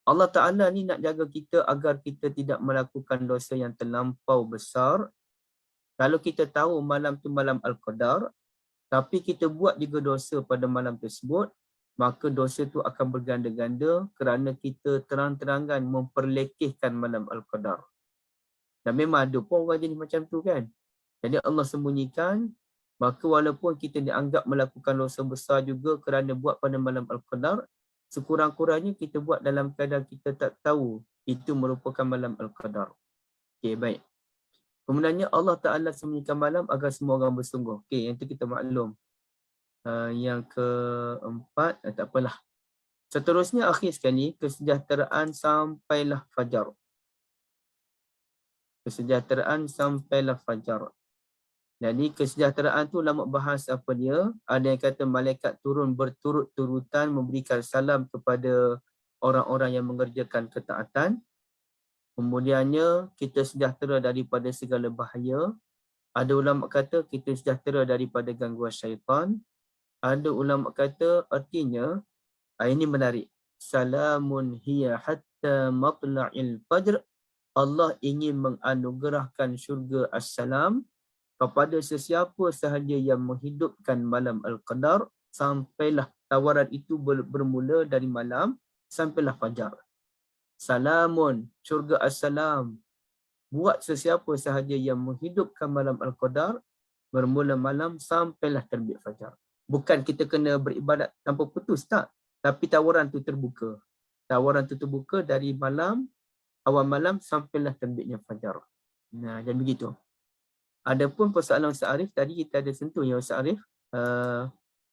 Allah Ta'ala ni nak jaga kita agar kita tidak melakukan dosa yang terlampau besar. Kalau kita tahu malam tu malam Al-Qadar, tapi kita buat juga dosa pada malam tersebut, maka dosa tu akan berganda-ganda kerana kita terang-terangan memperlekehkan malam Al-Qadar. Dan memang ada pun orang jenis macam tu kan. Jadi Allah sembunyikan, maka walaupun kita dianggap melakukan dosa besar juga kerana buat pada malam Al-Qadar, sekurang-kurangnya kita buat dalam keadaan kita tak tahu itu merupakan malam Al-Qadar. Okey, baik. Kemudiannya Allah Ta'ala sembunyikan malam agar semua orang bersungguh. Okey, yang itu kita maklum. Yang keempat, tak apalah. Seterusnya akhir sekali, kesejahteraan sampailah fajar. Kesejahteraan sampailah fajar. Jadi kesejahteraan tu ulama bahas apa dia. Ada yang kata malaikat turun berturut-turutan memberikan salam kepada orang-orang yang mengerjakan ketaatan. Kemudiannya kita sejahtera daripada segala bahaya. Ada ulama kata kita sejahtera daripada gangguan syaitan. Ada ulama kata artinya, ini menarik. Salamun hiya hatta matla'il fajr. Allah ingin menganugerahkan syurga as-salam kepada sesiapa sahaja yang menghidupkan malam Al-Qadar sampailah tawaran itu bermula dari malam sampailah fajar. Salamun, syurga as-salam buat sesiapa sahaja yang menghidupkan malam Al-Qadar bermula malam sampailah terbit fajar. Bukan kita kena beribadat tanpa putus, tak. Tapi tawaran tu terbuka. Tawaran tu terbuka dari malam, awal malam sampailah terbitnya fajar. Nah, dan begitu. Adapun persoalan Ustaz Arif, tadi kita ada sentuh ya Ustaz Arif,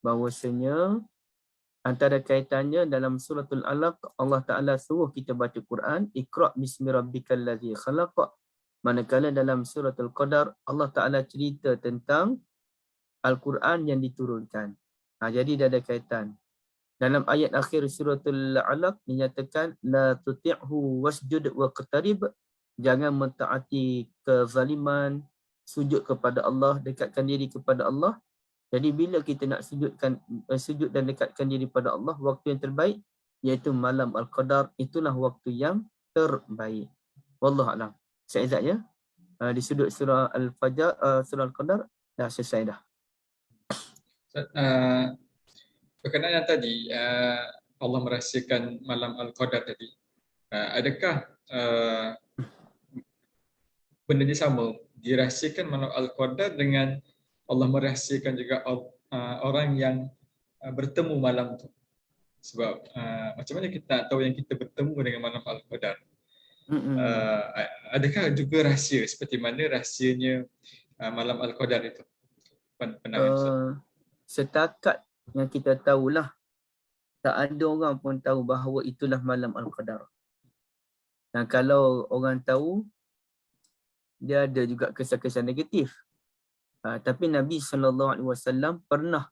bahawasanya antara kaitannya dalam suratul Alaq, Allah Ta'ala suruh kita baca Quran, Iqra' bismi rabbikal ladzi khalaq. Manakala dalam suratul Qadar Allah Ta'ala cerita tentang Al-Quran yang diturunkan. Jadi dah ada kaitan. Dalam ayat akhir suratul Alaq dinyatakan la tuti'hu wasjud wa qtarib, jangan mentaati kezaliman, sujud kepada Allah, dekatkan diri kepada Allah. Jadi bila kita nak sujud dan dekatkan diri pada Allah, waktu yang terbaik iaitu malam Al-Qadar, itulah waktu yang terbaik. Wallahu a'lam. Saya Izzat ya. Di sudut surah Al-Fajr, surah Al-Qadar dah selesai dah.
Berkenaan yang tadi, Allah merahsiakan malam Al-Qadar tadi. Adakah benda ni sama, dirahsiakan malam Al-Qadar dengan Allah merahsiakan juga orang yang bertemu malam tu? Sebab macam mana kita nak tahu yang kita bertemu dengan malam Al-Qadar? Adakah juga rahsia seperti mana rahsianya malam Al-Qadar itu?
Setakat yang kita tahulah, tak ada orang pun tahu bahawa itulah malam Al-Qadar. Dan kalau orang tahu, dia ada juga kesan-kesan negatif. Tapi Nabi SAW pernah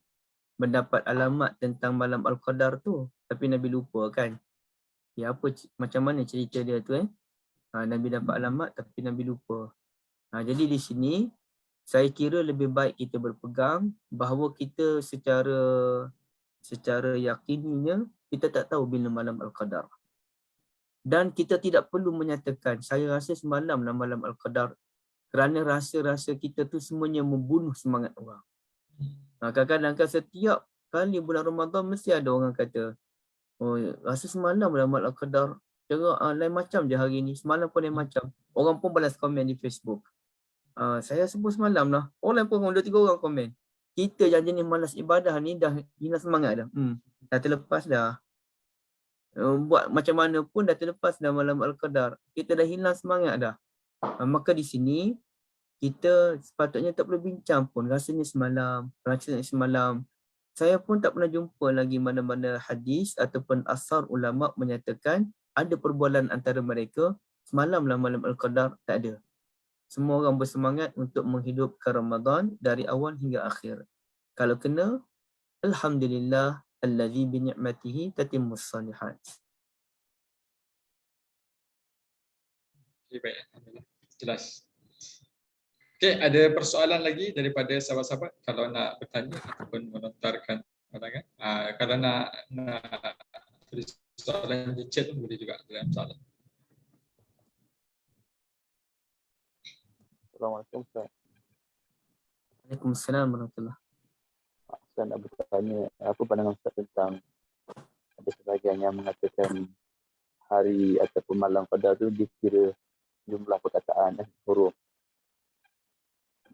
mendapat alamat tentang malam Al-Qadar tu, tapi Nabi lupa kan. Ya, macam mana cerita dia tu Nabi dapat alamat tapi Nabi lupa. Jadi di sini saya kira lebih baik kita berpegang bahawa kita secara yakininya kita tak tahu bila malam Al-Qadar. Dan kita tidak perlu menyatakan saya rasa semalamlah malam Al-Qadar, kerana rasa-rasa kita tu semuanya membunuh semangat orang. Kadang-kadang setiap kali bulan Ramadan mesti ada orang kata, oh rasa semalam malam Al-Qadar, lain macam je hari ni, semalam pun lain macam. Orang pun balas komen di Facebook. Saya sebut semalam lah, orang pun 2-3 orang komen. Kita yang jenis malas ibadah ni dah hilang semangat dah. Dah terlepas dah. Buat macam mana pun dah terlepas dah malam Al-Qadar. Kita dah hilang semangat dah. Maka di sini kita sepatutnya tak perlu bincang pun rasanya semalam. Saya pun tak pernah jumpa lagi mana-mana hadis ataupun asar ulama menyatakan ada perbualan antara mereka semalamlah malam Al-Qadar, tak ada. Semua orang bersemangat untuk menghidupkan Ramadan dari awal hingga akhir. Kalau kena, alhamdulillah allazi bi ni'matihi tatimmus shalihat.
Okay, baik, alhamdulillah. Jelas. Okey, ada persoalan lagi daripada sahabat-sahabat kalau nak bertanya ataupun melontarkan pandangan. Kalau nak tulis soalan di chat pun boleh juga, dalam soalan.
Assalamualaikum Ustaz.
Waalaikumsalam warahmatullahi.
Saya nak bertanya, apa pandangan Ustaz tentang ada sebahagian yang mengatakan hari ataupun malam Qadar tu dikira jumlah perkataan huruf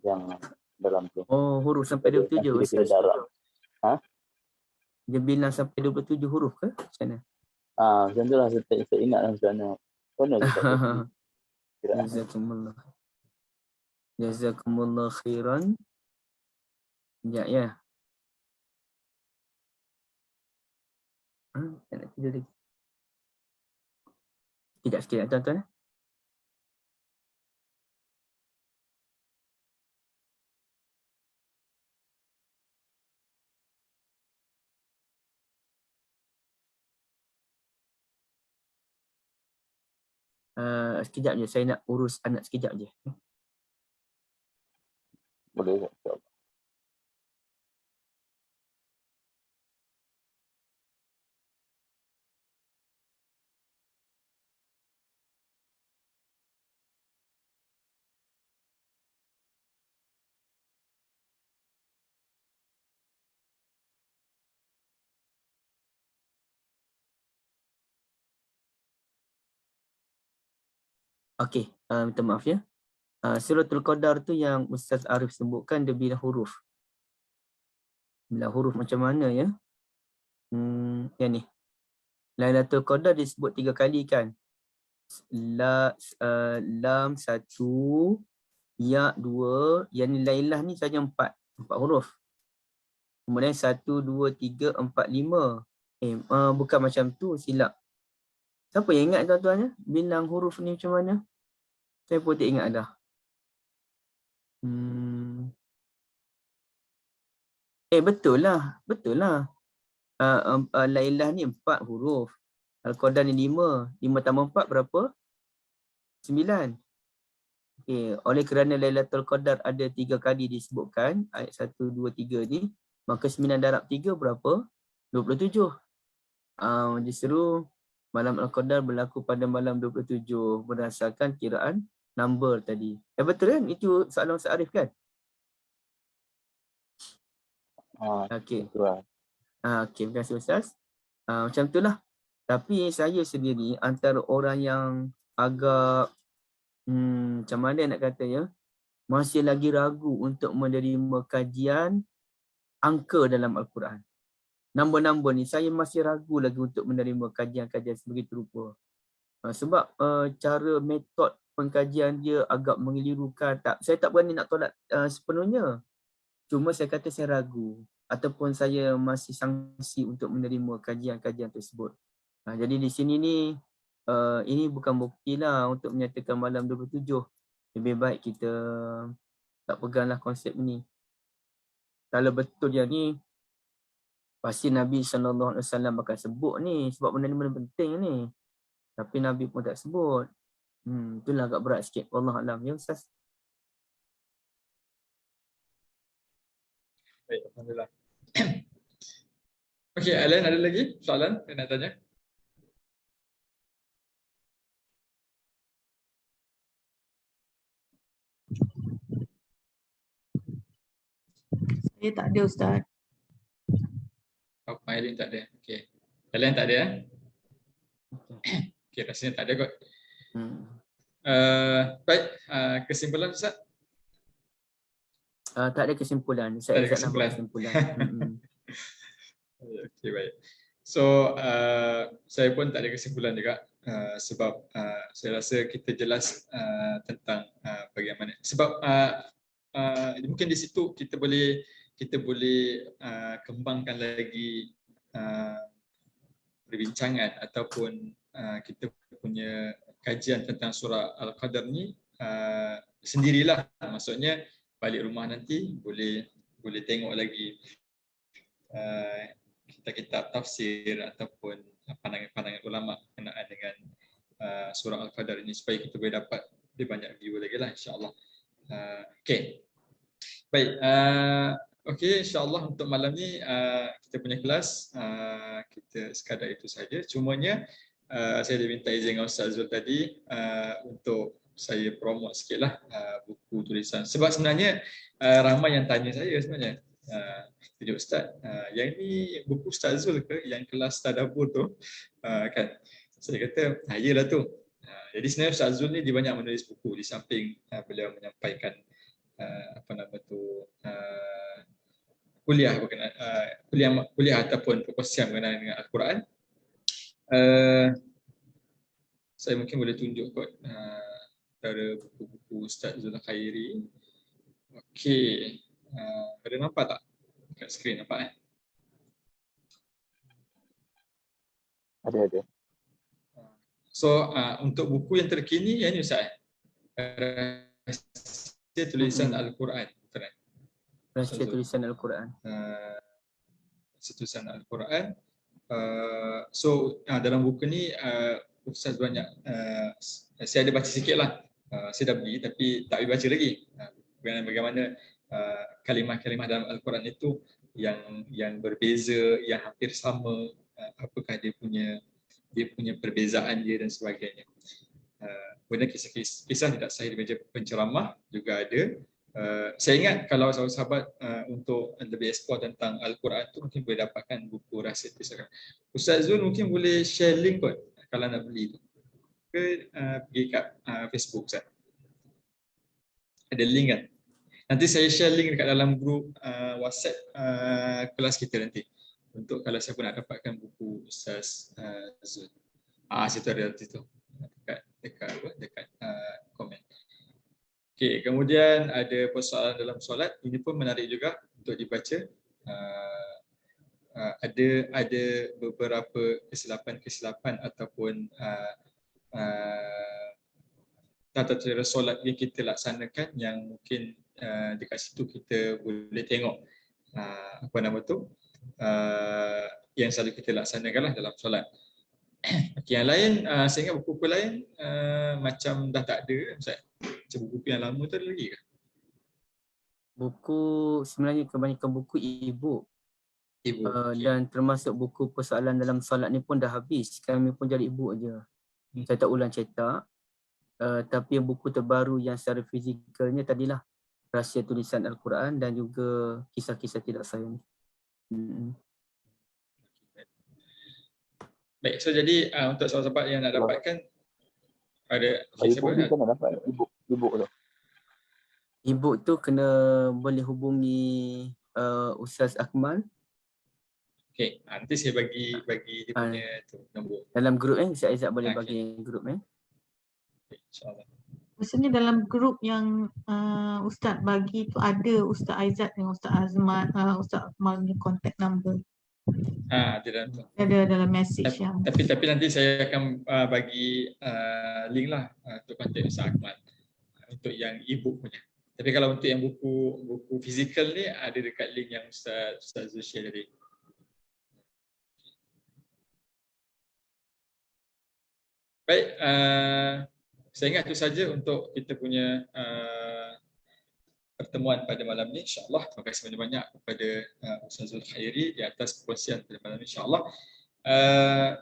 yang dalam tu.
Oh, huruf sampai 27 Ustaz. Dia bilang sampai 27 huruf ke? Macam mana?
Macam tu lah saya ingat lah macam mana. Mana
Jazakumullah. Jazakumullah khairan. Sekejap ya. Tak nak tidur lagi. Sekejap tuan-tuan. Sekejap je, saya nak urus anak sekejap je.
boleh insya-Allah.
Okey, minta maaf ya. Suratul Qadar tu yang Ustaz Arif sebutkan dia bilang huruf. Bilang huruf macam mana ya? Yang ni. Lailatul Qadar disebut 3 kali kan? Lam 1, ya 2, yang ni Lailah ni saja 4 huruf. Kemudian 1, 2, 3, 4, 5. Bukan macam tu, silap. Siapa yang ingat tuan-tuan ya? Bilang huruf ni macam mana? Saya pun tak ingat dah. Betul lah. Lailah ni 4 huruf. Al-Qadar ni 5. 5 tambah 4 berapa? 9. Okey, oleh kerana Lailatul Qadar ada 3 kali disebutkan ayat 1, 2, 3 ni, maka 9 darab 3 berapa? 27. Disuruh malam Al-Qadar berlaku pada malam 27 berdasarkan kiraan number tadi. Betul kan? Itu soalan Ustaz Arif kan? Okey.
Betul lah.
Okey, terima kasih Ustaz. Macam itulah. Tapi saya sendiri antara orang yang agak macam mana nak kata ya, masih lagi ragu untuk menerima kajian angka dalam Al-Quran. Nombor-nombor ni saya masih ragu lagi untuk menerima kajian-kajian sebegitu rupa. Sebab cara metod pengkajian dia agak mengelirukan. Saya tak berani nak tolak sepenuhnya. Cuma saya kata saya ragu ataupun saya masih sangsi untuk menerima kajian-kajian tersebut. Jadi di sini ni ini bukan bukti lah untuk menyatakan malam 27. Lebih baik kita tak peganglah konsep ni. Kalau betul yang ni, pasti Nabi SAW akan sebut ni sebab benda-benda penting ni. Tapi Nabi pun tak sebut. Itulah agak berat sikit. Wallahualam. Ya Ustaz?
Baik, alhamdulillah. Okey, Alan ada lagi soalan yang nak tanya?
Saya tak ada Ustaz.
Alan tak ada. Okey. Alan tak ada ya? Okey, rasanya tak ada kot. Baik, kesimpulan Ustaz?
Tak ada kesimpulan.
Tak ada kesimpulan. Okey, baik. So, saya pun tak ada kesimpulan juga sebab saya rasa kita jelas tentang bagaimana. Sebab mungkin di situ kita boleh kembangkan lagi perbincangan ataupun kita punya kajian tentang surah Al-Qadar ni sendirilah. Maksudnya balik rumah nanti boleh tengok lagi kitab-kitab tafsir ataupun pandangan-pandangan ulama berkenaan dengan surah Al-Qadar ini supaya kita boleh dapat lebih banyak view lagi lah, insya-Allah. Okey. Baik, okey, insya-Allah untuk malam ni kita punya kelas kita sekadar itu saja. Cumanya saya diminta izin dengan Ustaz Zul tadi untuk saya promote sikitlah buku tulisan. Sebab sebenarnya ramai yang tanya saya sebenarnya. Jadi Ustaz, yang ni buku Ustaz Zul ke yang kelas tadabbur tu? Kan. Saya kata, iyalah tu. Jadi sebenarnya Ustaz Zul ni dia banyak menulis buku di samping beliau menyampaikan kuliah ataupun perkongsian berkenaan dengan Al-Quran. Saya mungkin boleh tunjuk kot antara buku-buku Ustaz Zul Khairi. Okey. Ada nampak tak? Kat skrin nampak
Ada.
So untuk buku yang terkini yang ni Ustaz. Rahsia tulisan Al-Quran.
Rahsia tulisan Al-Quran.
Tulisan Al-Quran. So dalam buku ni Ustaz banyak saya ada baca sikit lah. Saya dah beli tapi tak boleh baca lagi. Bagaimana kalimah-kalimah dalam Al-Quran itu yang berbeza, yang hampir sama, apakah dia punya perbezaan dia dan sebagainya. Kemudian kisah tidak sahih di meja penceramah juga ada. Saya ingat kalau sahabat-sahabat untuk lebih explore tentang Al-Quran tu mungkin boleh dapatkan buku Rahsia Tulisan. Ustaz Zul mungkin boleh share link kot kalau nak beli tu. Ke pergi kat Facebook Ustaz. Ada link kan? Nanti saya share link dekat dalam grup WhatsApp kelas kita nanti. Untuk kalau siapa nak dapatkan buku Ustaz Zul. Situ ada situ. Dekat komen. Okey, kemudian ada persoalan dalam solat. Ini pun menarik juga untuk dibaca. Ada beberapa kesilapan ataupun tata cara solat yang kita laksanakan yang mungkin dekat situ kita boleh tengok apa nama tu yang selalu kita laksanakanlah dalam solat. Okay, yang lain saya ingat buku-buku lain macam dah tak ada Ustaz. Macam buku yang lama tu ada lagi ke?
Buku sebenarnya kebanyakan buku e-book.
Okay.
Dan termasuk buku persoalan dalam solat ni pun dah habis. Kami pun jadi e-book je. Saya tak ulang cetak. Tapi buku terbaru yang secara fizikalnya tadilah Rahsia Tulisan Al-Quran dan juga kisah-kisah tidak saya ni.
Baik, so jadi untuk sahabat-sahabat yang nak dapatkan ada
e-book ni kena dapat e-book tu.
E-book tu kena boleh hubungi Ustaz Akmal.
Okey, nanti saya bagi dia punya tu nombor.
Dalam grup Ustaz Aizat boleh bagi grup
Okay, insya-Allah.
Maksudnya dalam grup yang Ustaz bagi tu ada Ustaz Aizat dengan Ustaz Azman, Ustaz Akmal ni contact number.
Ada dalam tu.
Ada dalam message yang.
Tapi nanti saya akan bagi link lah untuk kontak Ustaz Akmal untuk yang e-book punya. Tapi kalau untuk yang buku fizikal ni ada dekat link yang Ustaz Zul share tadi. Baik, saya ingat itu saja untuk kita punya pertemuan pada malam ni, insya-Allah. Terima kasih banyak-banyak kepada Ustaz Zul Khairi di atas perkongsian pada malam ni, insya-Allah.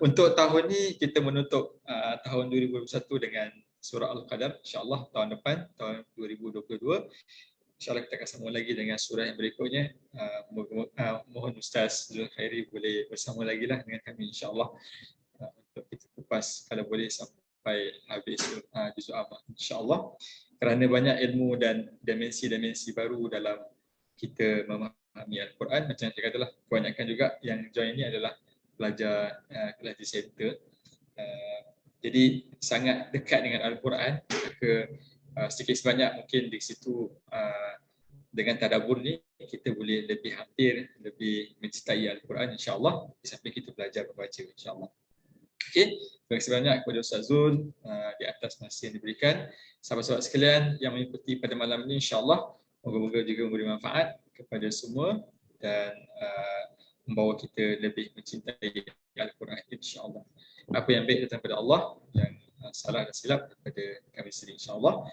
Untuk tahun ni kita menutup tahun 2021 dengan surah Al-Qadar, insya-Allah. Tahun depan, tahun 2022, insya-Allah kita akan sambung lagi dengan surah yang berikutnya. Mohon Ustaz Zul Khairi boleh bersama lagi lah dengan kami, insya-Allah, untuk kita kupas kalau boleh sampai habis juzul amma, insya-Allah. Kerana banyak ilmu dan dimensi-dimensi baru dalam kita memahami Al-Quran. Macam saya katalah, kebanyakan juga yang join ni adalah pelajar kelas di center. Jadi sangat dekat dengan Al-Quran. Maka sedikit sebanyak mungkin di situ dengan tadabbur ni kita boleh lebih hampir, lebih mencintai Al-Quran, insya-Allah, sampai kita belajar membaca, insya-Allah. Okey, terima kasih banyak kepada Ustaz Zul di atas masa yang diberikan. Sahabat-sahabat sekalian yang mengikuti pada malam ini, insya-Allah moga-moga juga memberi manfaat kepada semua dan membawa kita lebih mencintai Al-Quran, insya-Allah. Apa yang baik datang daripada Allah, yang salah dan silap daripada kami sendiri, insya-Allah.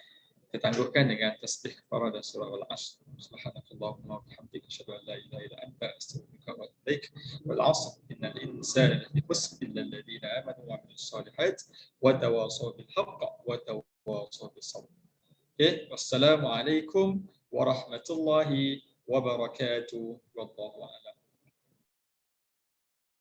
Kita tangguhkan dengan tasbih kafarah dan surah Al-Asr. Subhanakallahumma wa bihamdika asyhadu an la ilaha illa anta astaghfiruka wa atubu ilaik. Wal 'asr innal insana lafi khusr illa alladhina amanu wa 'amilus shalihat wa tawassaw bil haqq wa tawassaw bis sabr. Okay, wassalamu alaikum warahmatullahi wabarakatuh. Wallahu a'lam.